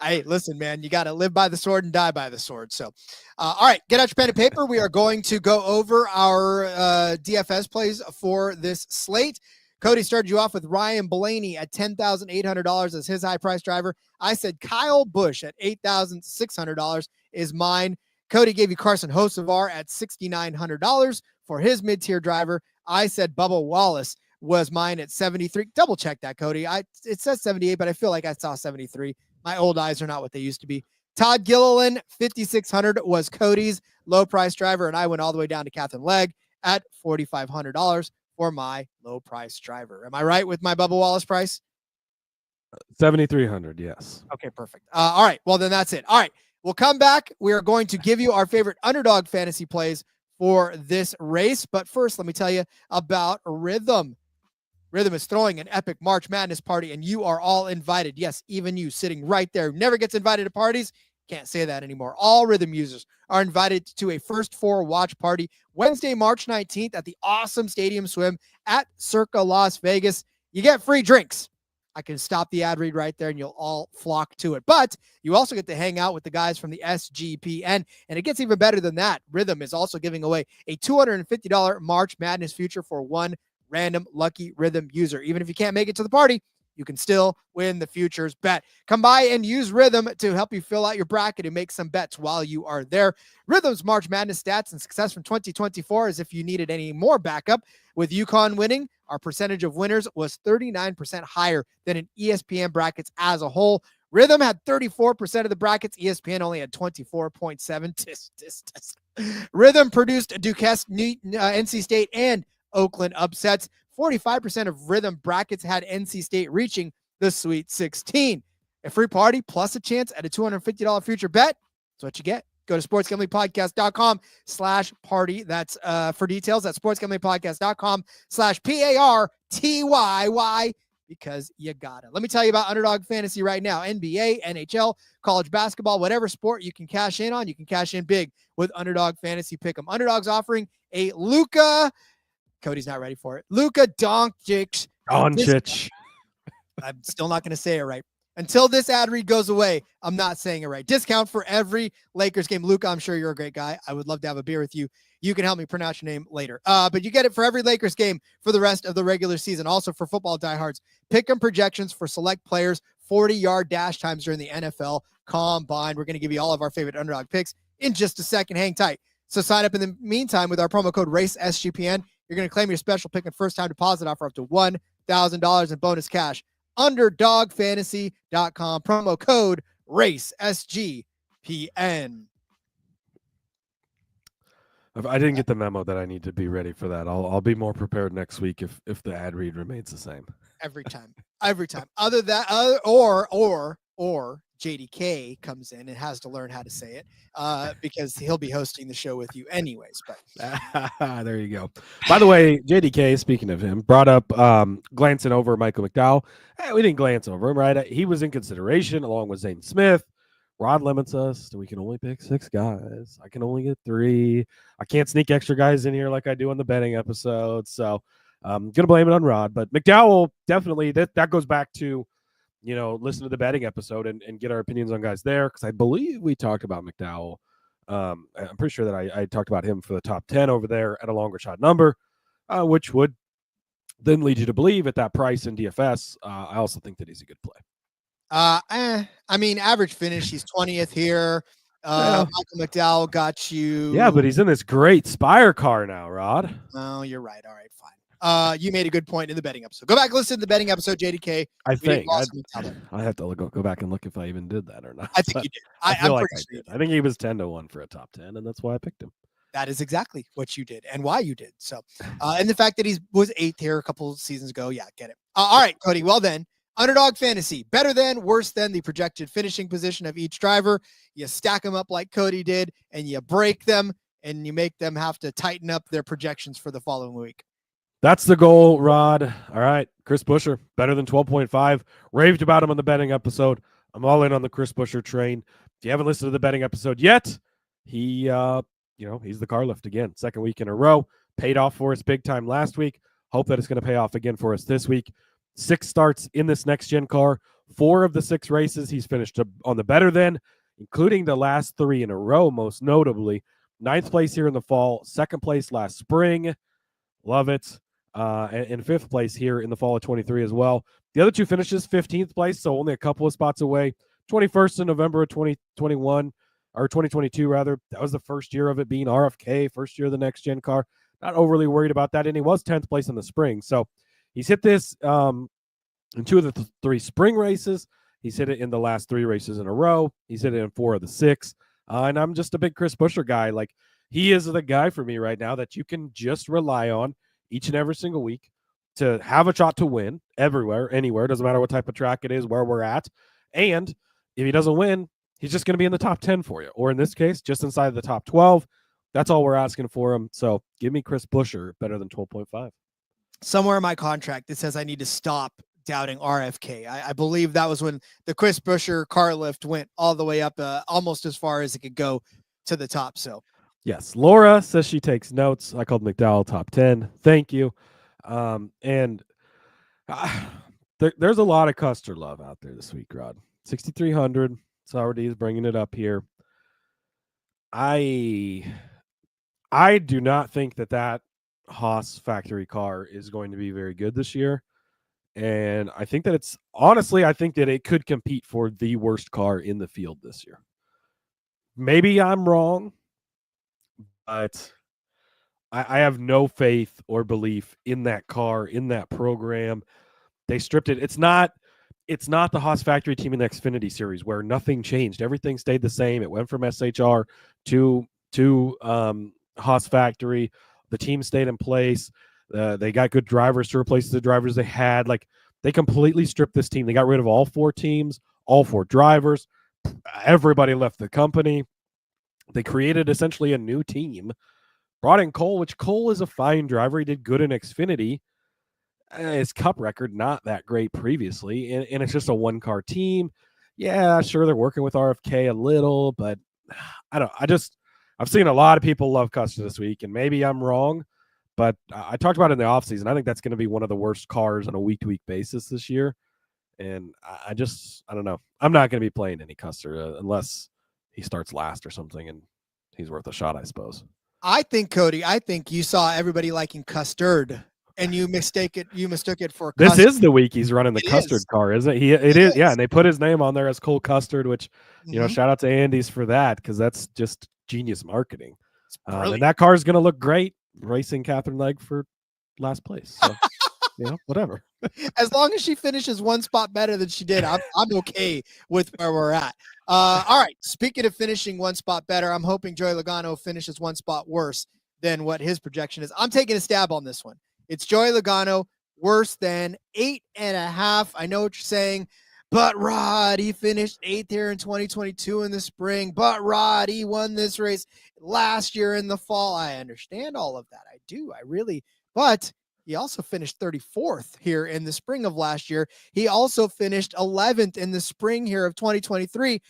Speaker 1: Hey, listen, man, you got to live by the sword and die by the sword. So, all right, get out your pen and paper. We are going to go over our DFS plays for this slate. Cody started you off with Ryan Blaney at $10,800 as his high price driver. I said Kyle Busch at $8,600 is mine. Cody gave you Carson Hocevar at $6,900 for his mid-tier driver. I said Bubba Wallace was mine at 73. Double check that, Cody. It says 78, but I feel like I saw 73. My old eyes are not what they used to be. Todd Gilliland, $5,600 was Cody's low price driver, and I went all the way down to Catherine Legg at $4,500 for my low price driver. Am I right with my Bubba Wallace price?
Speaker 6: 7,300, yes.
Speaker 1: Okay, perfect. All right, well then that's it. All right, we'll come back. We are going to give you our favorite underdog fantasy plays for this race, but first let me tell you about Rhythm. Rhythm is throwing an epic March Madness party, and you are all invited. Yes, even you sitting right there, never gets invited to parties. Can't say that anymore. All Rhythm users are invited to a first 4 watch party Wednesday, March 19th at the awesome Stadium Swim at Circa Las Vegas. You get free drinks. I can stop the ad read right there and you'll all flock to it. But you also get to hang out with the guys from the SGPN, and it gets even better than that. Rhythm is also giving away a $250 March Madness future for one random lucky Rhythm user. Even if you can't make it to the party, you can still win the futures bet. Come by and use Rhythm to help you fill out your bracket and make some bets while you are there. Rhythm's March Madness stats and success from 2024 is if you needed any more backup. With UConn winning, our percentage of winners was 39% higher than in ESPN brackets as a whole. Rhythm had 34% of the brackets. ESPN only had 24.7. Rhythm produced Duquesne, NC State, and Oakland upsets. 45% of Rhythm brackets had NC State reaching the Sweet 16. A free party plus a chance at a $250 future bet. That's what you get. Go to sportsgamblingpodcast.com/party. That's for details. That's sportsgamblingpodcast.com/PARTYY, because you got it. Let me tell you about Underdog Fantasy right now. NBA, NHL, college basketball, whatever sport you can cash in on, you can cash in big with Underdog Fantasy Pick'em. Underdog's offering a Luka. Cody's not ready for it. Luka Doncic. I'm still not going to say it right. Until this ad read goes away, I'm not saying it right. Discount for every Lakers game. Luka, I'm sure you're a great guy. I would love to have a beer with you. You can help me pronounce your name later. But you get it for every Lakers game for the rest of the regular season. Also for football diehards, pick 'em projections for select players, 40-yard dash times during the NFL Combine. We're going to give you all of our favorite underdog picks in just a second. Hang tight. So sign up in the meantime with our promo code RACESGPN. You're going to claim your special pick and first-time deposit offer up to $1,000 in bonus cash. UnderdogFantasy.com. Promo code RACESGPN.
Speaker 6: I didn't get the memo that I need to be ready for that. I'll be more prepared next week if the ad read remains the same.
Speaker 1: every time. Other that, or JDK comes in and has to learn how to say it because he'll be hosting the show with you anyways. But
Speaker 6: there you go. By the way, JDK, speaking of him, brought up glancing over Michael McDowell. We didn't glance over him, right? He was in consideration along with Zane Smith. Rod limits us to we can only pick 6 guys. I can only get 3. I can't sneak extra guys in here like I do on the betting episode. So I'm going to blame it on Rod. But McDowell, definitely, that goes back to, listen to the betting episode and get our opinions on guys there, because I believe we talked about McDowell. I'm pretty sure that I talked about him for the top 10 over there at a longer shot number, which would then lead you to believe at that price in DFS. I also think that he's a good play.
Speaker 1: I mean, average finish, he's 20th here. Michael McDowell got you.
Speaker 6: Yeah, but he's in this great Spire car now, Rod.
Speaker 1: Oh, you're right. All right, fine. You made a good point in the betting episode. Go back and listen to the betting episode, JDK.
Speaker 6: I think I have to go back and look if I even did that or not.
Speaker 1: I think you did.
Speaker 6: I'm like pretty sure. I think he was 10-1 for a top 10, and that's why I picked him.
Speaker 1: That is exactly what you did and why you did. So, and the fact that he was 8th here a couple of seasons ago. Yeah, get it. All right, Cody. Well then, Underdog Fantasy, better than, worse than the projected finishing position of each driver. You stack them up like Cody did, and you break them, and you make them have to tighten up their projections for the following week.
Speaker 6: That's the goal, Rod. All right, Chris Buescher, better than 12.5. Raved about him on the betting episode. I'm all in on the Chris Buescher train. If you haven't listened to the betting episode yet, he's the car lift again, second week in a row. Paid off for us big time last week. Hope that it's going to pay off again for us this week. 6 starts in this next-gen car. 4 of the 6 races he's finished on the better than, including the last 3 in a row, most notably. 9th place here in the fall, 2nd place last spring. Love it. And 5th place here in the fall of 23 as well. The other 2 finishes, 15th place, so only a couple of spots away. 21st in November of 2021, or 2022, rather. That was the first year of it being RFK, first year of the next-gen car. Not overly worried about that, and he was 10th place in the spring. So he's hit this in 2 of the 3 spring races. He's hit it in the last 3 races in a row. He's hit it in 4 of the 6. And I'm just a big Chris Buescher guy. Like, he is the guy for me right now that you can just rely on each and every single week to have a shot to win everywhere, anywhere. Doesn't matter what type of track it is, where we're at. And if he doesn't win, he's just going to be in the top 10 for you. Or in this case, just inside the top 12. That's all we're asking for him. So give me Chris Buescher better than 12.5.
Speaker 1: Somewhere in my contract, it says I need to stop doubting RFK. I believe that was when the Chris Buescher car lift went all the way up almost as far as it could go to the top. So,
Speaker 6: yes, Laura says she takes notes. I called McDowell top 10. Thank you. And there's a lot of Custer love out there this week, Rod. 6,300. Sourdy is bringing it up here. I do not think that Haas factory car is going to be very good this year. And I think that I think that it could compete for the worst car in the field this year. Maybe I'm wrong, but I have no faith or belief in that car, in that program. They stripped it. It's not the Haas factory team in the Xfinity Series where nothing changed. Everything stayed the same. It went from SHR to Haas factory. The team stayed in place. They got good drivers to replace the drivers they had. Like, they completely stripped this team. They got rid of all 4 teams, all 4 drivers. Everybody left the company. They created essentially a new team. Brought in Cole, which Cole is a fine driver. He did good in Xfinity. His cup record, not that great previously. And it's just a 1-car team. Yeah, sure, they're working with RFK a little, but I've seen a lot of people love Custer this week, and maybe I'm wrong. But I talked about it in the offseason. I think that's going to be one of the worst cars on a week-to-week basis this year. And I don't know. I'm not going to be playing any Custer unless he starts last or something, and he's worth a shot, I suppose.
Speaker 1: I think, Cody, you saw everybody liking Custard, and you mistook it for
Speaker 6: This
Speaker 1: Custard.
Speaker 6: is the week he's running the Custard car, isn't it? It is. Yeah, and they put his name on there as Cole Custard, which, shout out to Andy's for that, because that's just genius marketing. And that car is going to look great racing Catherine Legg for last place. So, whatever.
Speaker 1: As long as she finishes 1 spot better than she did, I'm okay with where we're at. All right. Speaking of finishing 1 spot better, I'm hoping Joey Logano finishes 1 spot worse than what his projection is. I'm taking a stab on this one. It's Joey Logano worse than 8.5. I know what you're saying, but Rod, he finished 8th here in 2022 in the spring. But Rod, he won this race last year in the fall. I understand all of that. I do. I really, but he also finished 34th here in the spring of last year. He also finished 11th in the spring here of 2023.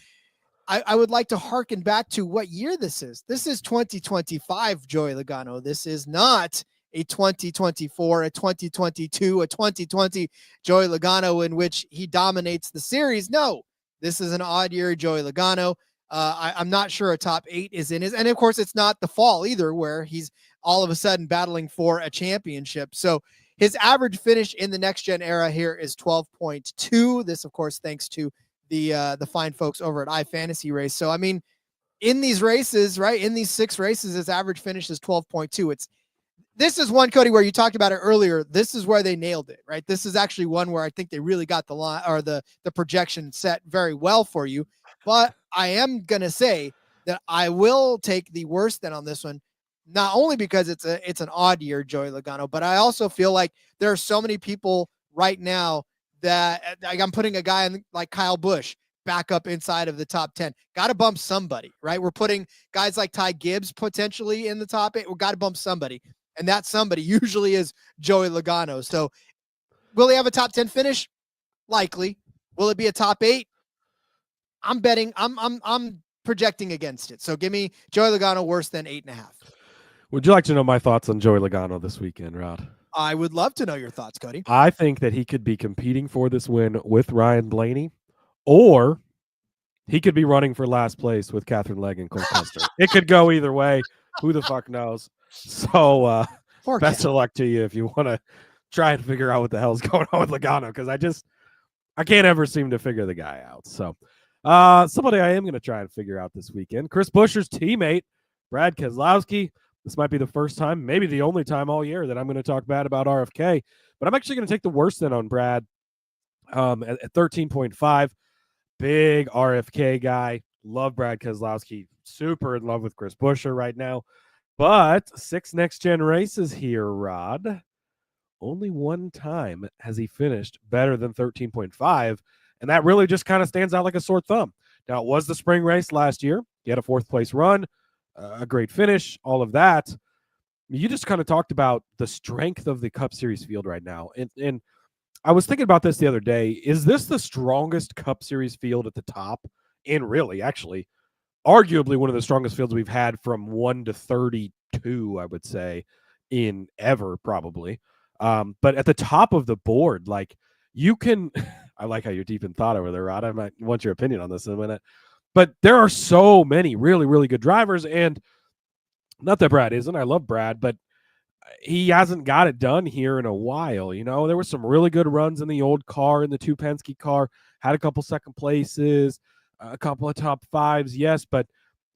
Speaker 1: I would like to hearken back to what year this is. This is 2025, Joey Logano. This is not a 2024, a 2022, a 2020 Joey Logano in which he dominates the series. No, this is an odd year, Joey Logano. I'm not sure a top 8 is in his, and of course it's not the fall either, where he's all of a sudden battling for a championship. So his average finish in the next gen era here is 12.2. This, of course, thanks to the fine folks over at iFantasy Race. So, I mean, in these races, right, in these 6 races, his average finish is 12.2. This is one, Cody, where you talked about it earlier. This is where they nailed it, right? This is actually one where I think they really got the line or the projection set very well for you. But I am going to say that I will take the worst then on this one, not only because it's an odd year, Joey Logano, but I also feel like there are so many people right now that, like, I'm putting a guy in like Kyle Busch back up inside of the top 10. Got to bump somebody, right? We're putting guys like Ty Gibbs potentially in the top 8. We got to bump somebody. And that somebody usually is Joey Logano. So will he have a top 10 finish? Likely. Will it be a top 8? I'm betting. I'm projecting against it. So give me Joey Logano worse than 8.5.
Speaker 6: Would you like to know my thoughts on Joey Logano this weekend, Rod?
Speaker 1: I would love to know your thoughts, Cody.
Speaker 6: I think that he could be competing for this win with Ryan Blaney, or he could be running for last place with Catherine Legg and Cole Custer. It could go either way. Who the fuck knows? So best of luck to you if you want to try and figure out what the hell's going on with Logano, because I can't ever seem to figure the guy out. So somebody I am going to try and figure out this weekend, Chris Buescher's teammate, Brad Keselowski. This might be the first time, maybe the only time all year that I'm going to talk bad about RFK, but I'm actually going to take the worst then on Brad at 13.5. Big RFK guy. Love Brad Keselowski. Super in love with Chris Buescher right now. But 6 next-gen races here, Rod. Only one time has he finished better than 13.5, and that really just kind of stands out like a sore thumb. Now, it was the spring race last year. He had a 4th-place run. A great finish, all of that. You just kind of talked about the strength of the Cup Series field right now. And I was thinking about this the other day. Is this the strongest Cup Series field at the top? And really, actually, arguably one of the strongest fields we've had from 1 to 32, I would say, in ever, probably. But at the top of the board, like, you can – I like how you're deep in thought over there, Rod. I might want your opinion on this in a minute. But there are so many really, really good drivers, and not that Brad isn't. I love Brad, but he hasn't got it done here in a while. You know, there were some really good runs in the old car, in the 2 Penske car, had a couple second places, a couple of top 5s, yes, but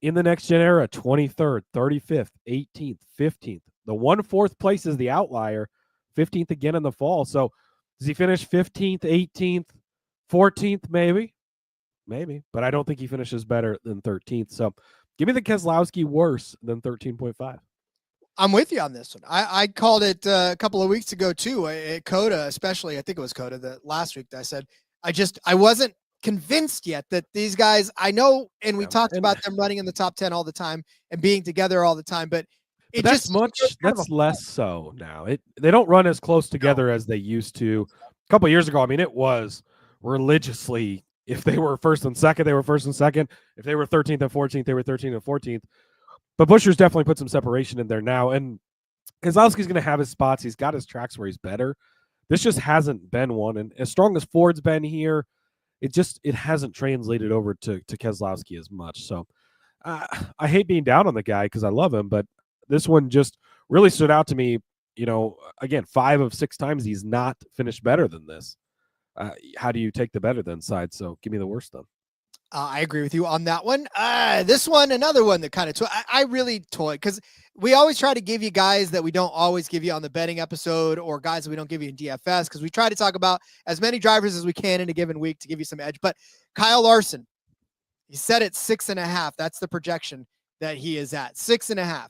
Speaker 6: in the next gen era, 23rd, 35th, 18th, 15th. The 1/4 place is the outlier, 15th again in the fall. So does he finish 15th, 18th, 14th, maybe? Maybe, but I don't think he finishes better than 13th. So give me the Keselowski worse than 13.5.
Speaker 1: I'm with you on this one. I called it a couple of weeks ago too. At Coda, especially, I think it was Coda that last week that I said, I wasn't convinced yet that these guys, I know, and we talked about them running in the top 10 all the time and being together all the time, but
Speaker 6: that's less so now. They don't run as close together as they used to. A couple of years ago, I mean, it was religiously. If they were first and second, they were first and second. If they were 13th and 14th, they were 13th and 14th. But Buescher's definitely put some separation in there now. And Keselowski's going to have his spots. He's got his tracks where he's better. This just hasn't been one. And as strong as Ford's been here, it hasn't translated over to Keselowski as much. So I hate being down on the guy because I love him. But this one just really stood out to me. You know, again, 5 of 6 times he's not finished better than this. How do you take the better than side? So give me the worst then.
Speaker 1: I agree with you on that one. This one, another one that kind of I really toyed because we always try to give you guys that we don't always give you on the betting episode, or guys that we don't give you in DFS, because we try to talk about as many drivers as we can in a given week to give you some edge. But Kyle Larson, he said it's 6.5. That's the projection that he is at, 6.5.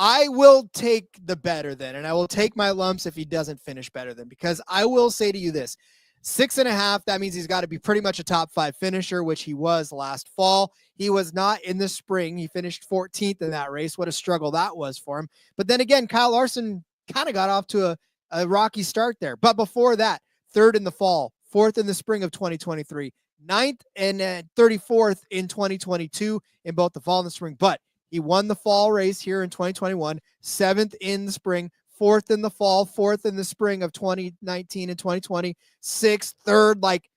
Speaker 1: I will take the better than, and I will take my lumps if he doesn't finish better than, because I will say to you this, 6.5, that means he's got to be pretty much a top 5 finisher, which he was last fall. He was not in the spring. He finished 14th in that race. What a struggle that was for him. But then again, Kyle Larson kind of got off to a rocky start there. But before that, 3rd in the fall, 4th in the spring of 2023, 9th and 34th in 2022 in both the fall and the spring. But he won the fall race here in 2021, 7th in the spring, 4th in the fall, 4th in the spring of 2019 and 2020, 6th, 3rd. Like,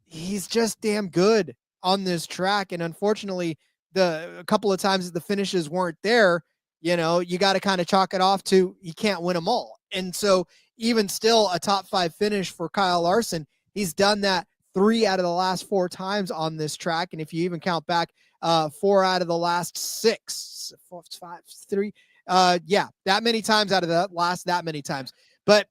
Speaker 1: he's just damn good on this track. And unfortunately, a couple of times that the finishes weren't there, you got to kind of chalk it off to he can't win them all. And so even still a top 5 finish for Kyle Larson, he's done that 3 out of the last 4 times on this track. And if you even count back 4 out of the last 6, 4, 5, 3, that many times out of the last that many times. But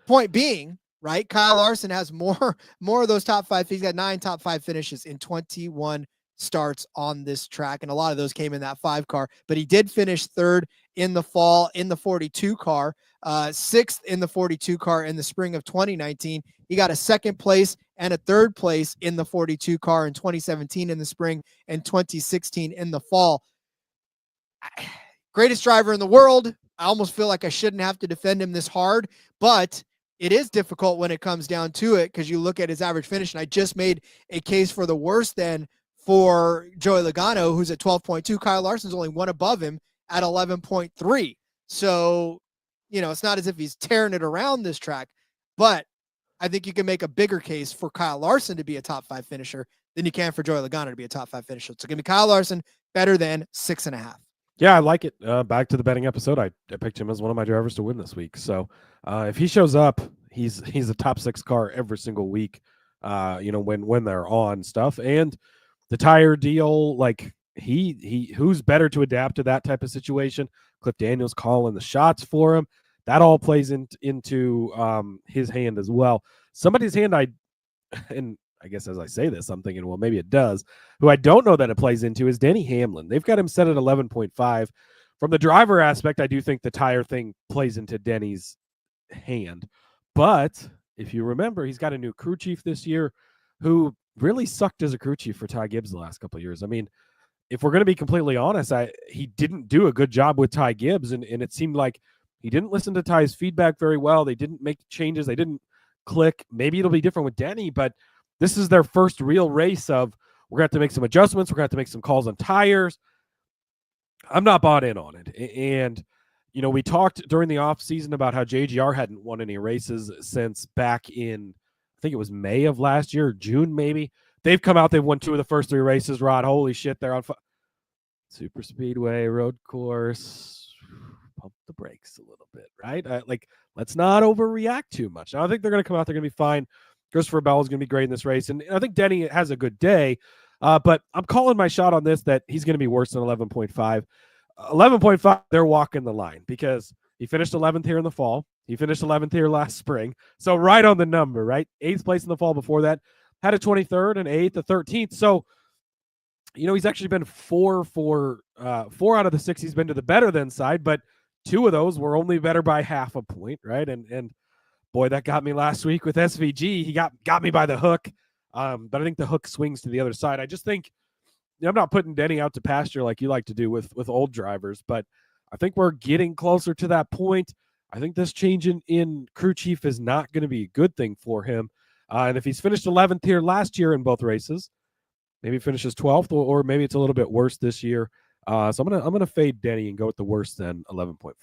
Speaker 1: point being, right, Kyle Larson has more of those top 5. He's got 9 top 5 finishes in 21 starts on this track, and a lot of those came in that 5 car. But he did finish 3rd in the fall in the 42 car, 6th in the 42 car in the spring of 2019. He got a 2nd place and a 3rd place in the 42 car in 2017 in the spring and 2016 in the fall. Greatest driver in the world. I almost feel like I shouldn't have to defend him this hard, but it is difficult when it comes down to it, because you look at his average finish, and I just made a case for the worse than for Joey Logano, who's at 12.2. Kyle Larson's only one above him at 11.3. So, it's not as if he's tearing it around this track, but I think you can make a bigger case for Kyle Larson to be a top 5 finisher than you can for Joey Logano to be a top 5 finisher. So give me Kyle Larson better than 6.5.
Speaker 6: Yeah, I like it. Back to the betting episode, I picked him as one of my drivers to win this week. So if he shows up, he's a top 6 car every single week, when they're on stuff. And the tire deal, like he who's better to adapt to that type of situation? Cliff Daniels calling the shots for him. That all plays into his hand as well. Somebody's hand, and I guess as I say this, I'm thinking, well, maybe it does. Who I don't know that it plays into is Denny Hamlin. They've got him set at 11.5. From the driver aspect, I do think the tire thing plays into Denny's hand. But if you remember, he's got a new crew chief this year who really sucked as a crew chief for Ty Gibbs the last couple of years. I mean, if we're going to be completely honest, he didn't do a good job with Ty Gibbs, and it seemed like he didn't listen to Ty's feedback very well. They didn't make changes. They didn't click. Maybe it'll be different with Denny, but this is their first real race of we're going to have to make some adjustments. We're going to have to make some calls on tires. I'm not bought in on it. And, we talked during the offseason about how JGR hadn't won any races since back in, I think it was May of last year, June maybe. They've come out. They've won 2 of the first 3 races, Rod. Holy shit, they're on super speedway, road course. Pump the brakes a little bit, right? Let's not overreact too much. Now, I think they're going to come out. They're going to be fine. Christopher Bell is going to be great in this race. And I think Denny has a good day. But I'm calling my shot on this that he's going to be worse than 11.5. 11.5, they're walking the line because he finished 11th here in the fall. He finished 11th here last spring. So right on the number, right? 8th place in the fall before that. Had a 23rd, an 8th, a 13th. So, he's actually been 4 out of the 6 he's been to the better than side, but 2 of those were only better by half a point, right? And boy, that got me last week with SVG. He got me by the hook. But I think the hook swings to the other side. I just think I'm not putting Denny out to pasture like you like to do with old drivers, but I think we're getting closer to that point. I think this change in crew chief is not going to be a good thing for him. And if he's finished 11th here last year in both races, maybe he finishes 12th, or maybe it's a little bit worse this year. So I'm gonna fade Denny and go with the worse than 11.5.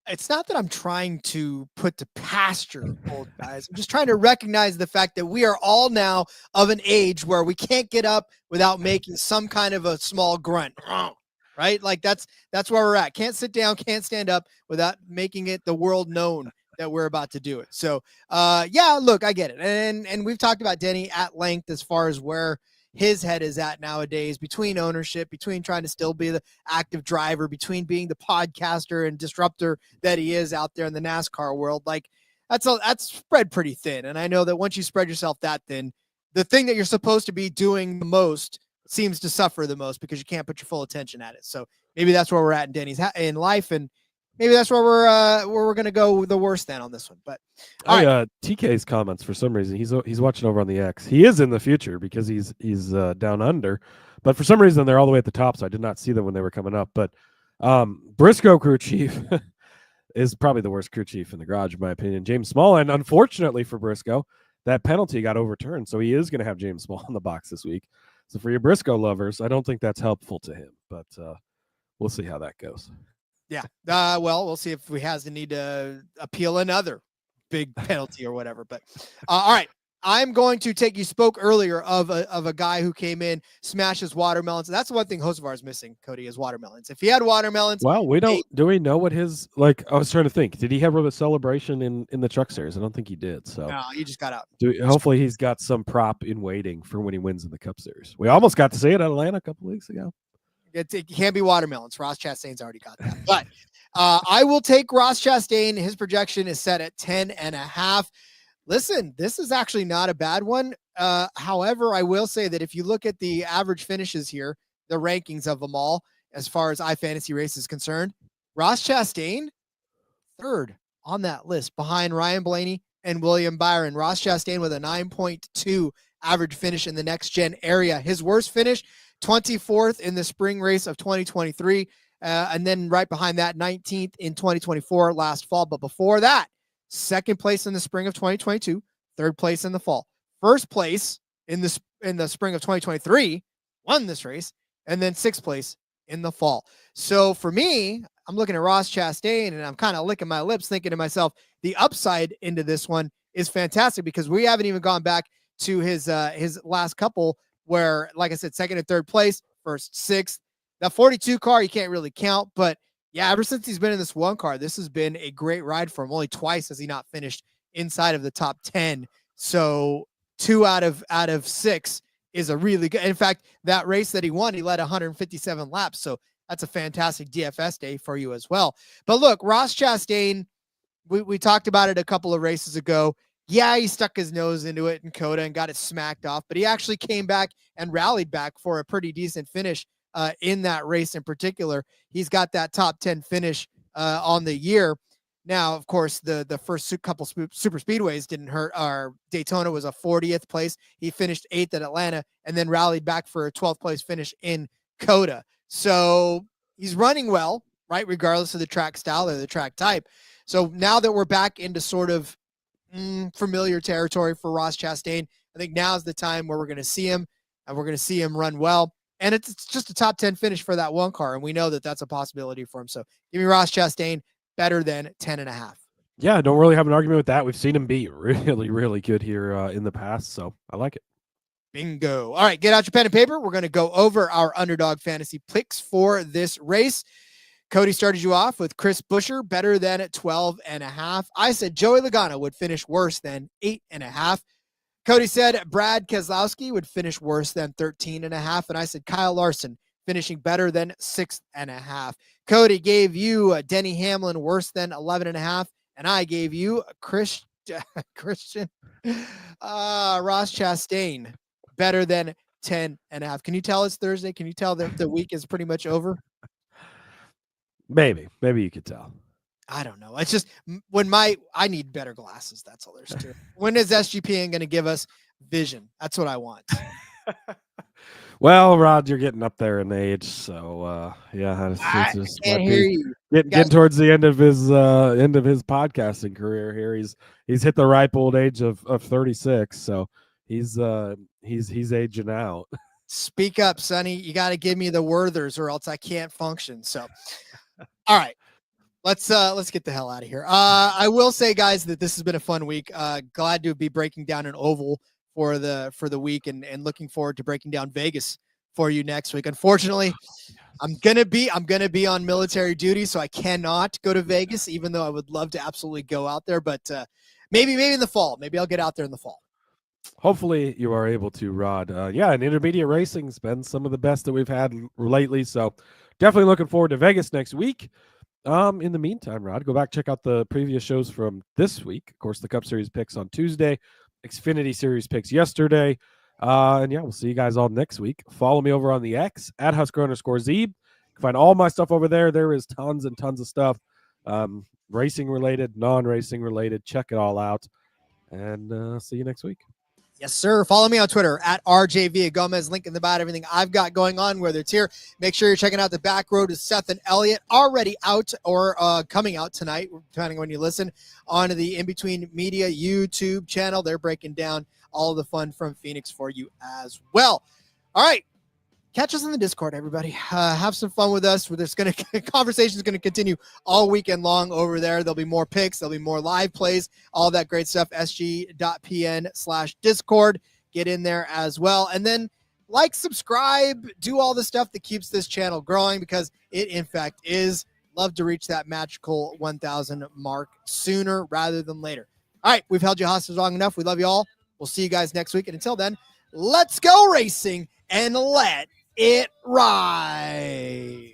Speaker 1: It's not that I'm trying to put to pasture old guys. I'm just trying to recognize the fact that we are all now of an age where we can't get up without making some kind of a small grunt, right? Like that's where we're at. Can't sit down, can't stand up without making it the world known that we're about to do it. So, look, I get it. And we've talked about Denny at length as far as where his head is at nowadays, between ownership, between trying to still be the active driver, between being the podcaster and disruptor that he is out there in the NASCAR world. Like that's spread pretty thin. And I know that once you spread yourself that thin, the thing that you're supposed to be doing the most seems to suffer the most because you can't put your full attention at it. So maybe that's where we're at in Denny's in life, and maybe that's where we're gonna go the worst then on this one. But
Speaker 6: TK's comments, for some reason he's watching over on the X. He is in the future because he's down under, but for some reason they're all the way at the top, so I did not see them when they were coming up. But Briscoe crew chief is probably the worst crew chief in the garage, in my opinion. James Small, and unfortunately for Briscoe, that penalty got overturned, so he is going to have James Small in the box this week. So for your Briscoe lovers, I don't think that's helpful to him, but we'll see how that goes.
Speaker 1: Yeah. Well, we'll see if he has the need to appeal another big penalty or whatever. But all right. I'm going to take, you spoke earlier of a guy who came in, smashes watermelons. That's one thing Hocevar is missing, Cody, is watermelons. If he had watermelons.
Speaker 6: Well, do we know what his, I was trying to think, did he have a celebration in the Truck Series? I don't think he did. So
Speaker 1: no, he just got out.
Speaker 6: Hopefully he's got some prop in waiting for when he wins in the Cup Series. We almost got to see it at Atlanta a couple weeks ago.
Speaker 1: It can't be watermelons. Ross Chastain's already got that. But I will take Ross Chastain. His projection is set at 10.5. Listen, this is actually not a bad one. However, I will say that if you look at the average finishes here, the rankings of them all, as far as iFantasy Race is concerned, Ross Chastain, third on that list behind Ryan Blaney and William Byron. Ross Chastain with a 9.2 average finish in the next gen area. His worst finish, 24th in the spring race of 2023. And then right behind that, 19th in 2024 last fall. But before that, second place in the spring of 2022, third place in the fall, first place in the spring of 2023, won this race, and then sixth place in the fall. So for me, I'm looking at Ross Chastain and I'm kind of licking my lips thinking to myself, the upside into this one is fantastic because we haven't even gone back to his last couple where, like I said, second and third place, first, sixth. That 42 car, you can't really count, but yeah, ever since he's been in this one car, this has been a great ride for him. Only twice has he not finished inside of the top 10. So 2 out of 6 is a really good. In fact, that race that he won, he led 157 laps. So that's a fantastic DFS day for you as well. But look, Ross Chastain, we talked about it a couple of races ago. Yeah, he stuck his nose into it in Coda and got it smacked off, but he actually came back and rallied back for a pretty decent finish in that race in particular. He's got that top 10 finish on the year. Now, of course, the first couple super speedways didn't hurt. Our Daytona was a 40th place. He finished 8th at Atlanta and then rallied back for a 12th place finish in Coda. So he's running well, right? Regardless of the track style or the track type. So now that we're back into sort of familiar territory for Ross Chastain, I think now is the time where we're going to see him and we're going to see him run well. And it's just a top 10 finish for that one car. And we know that that's a possibility for him. So give me Ross Chastain better than 10.5.
Speaker 6: Yeah, I don't really have an argument with that. We've seen him be really, really good here in the past. So I like it.
Speaker 1: Bingo. All right, get out your pen and paper. We're going to go over our Underdog Fantasy picks for this race. Cody started you off with Chris Buescher, better than at 12.5. I said Joey Logano would finish worse than 8.5. Cody said Brad Keselowski would finish worse than 13.5. And I said Kyle Larson finishing better than 6.5. Cody gave you Denny Hamlin worse than 11.5. And I gave you Christian Ross Chastain better than 10.5. Can you tell it's Thursday? Can you tell that the week is pretty much over?
Speaker 6: Maybe you could tell.
Speaker 1: I don't know. It's just when I need better glasses. That's all there's to it. When is SGPN going to give us vision? That's what I want.
Speaker 6: Well, Rod, you're getting up there in age, so yeah, it's just
Speaker 1: can't hear you.
Speaker 6: Getting towards the end of his podcasting career here. He's hit the ripe old age of 36, so he's aging out.
Speaker 1: Speak up, Sonny. You got to give me the Werthers, or else I can't function. So, all right. Let's get the hell out of here. I will say, guys, that this has been a fun week. Glad to be breaking down an oval for the week and looking forward to breaking down Vegas for you next week. Unfortunately, I'm gonna be on military duty, so I cannot go to Vegas, even though I would love to absolutely go out there. But maybe in the fall. Maybe I'll get out there in the fall.
Speaker 6: Hopefully you are able to, Rod. Yeah, and intermediate racing's been some of the best that we've had lately. So definitely looking forward to Vegas next week. In the meantime, Rod, go back, check out the previous shows from this week. Of course, the Cup Series picks on Tuesday, Xfinity Series picks yesterday. And yeah, we'll see you guys all next week. Follow me over on the X at Husker_Zeeb. can find all my stuff over there. There is tons and tons of stuff, racing related, non-racing related. Check it all out, and see you next week.
Speaker 1: Yes, sir. Follow me on Twitter at RJ Villagomez. Link in the bio, everything I've got going on, whether it's here. Make sure you're checking out the Back Road to Seth and Elliott, already out or coming out tonight, depending on when you listen, on the In Between Media YouTube channel. They're breaking down all of the fun from Phoenix for you as well. All right. Catch us on the Discord, everybody. Have some fun with us. There's conversation is going to continue all weekend long over there. There'll be more picks. There'll be more live plays, all that great stuff. sg.pn/Discord. Get in there as well. And then like, subscribe, do all the stuff that keeps this channel growing, because it, in fact, is. Love to reach that magical 1,000 mark sooner rather than later. All right. We've held you hostage long enough. We love you all. We'll see you guys next week. And until then, let's go racing and let it ride.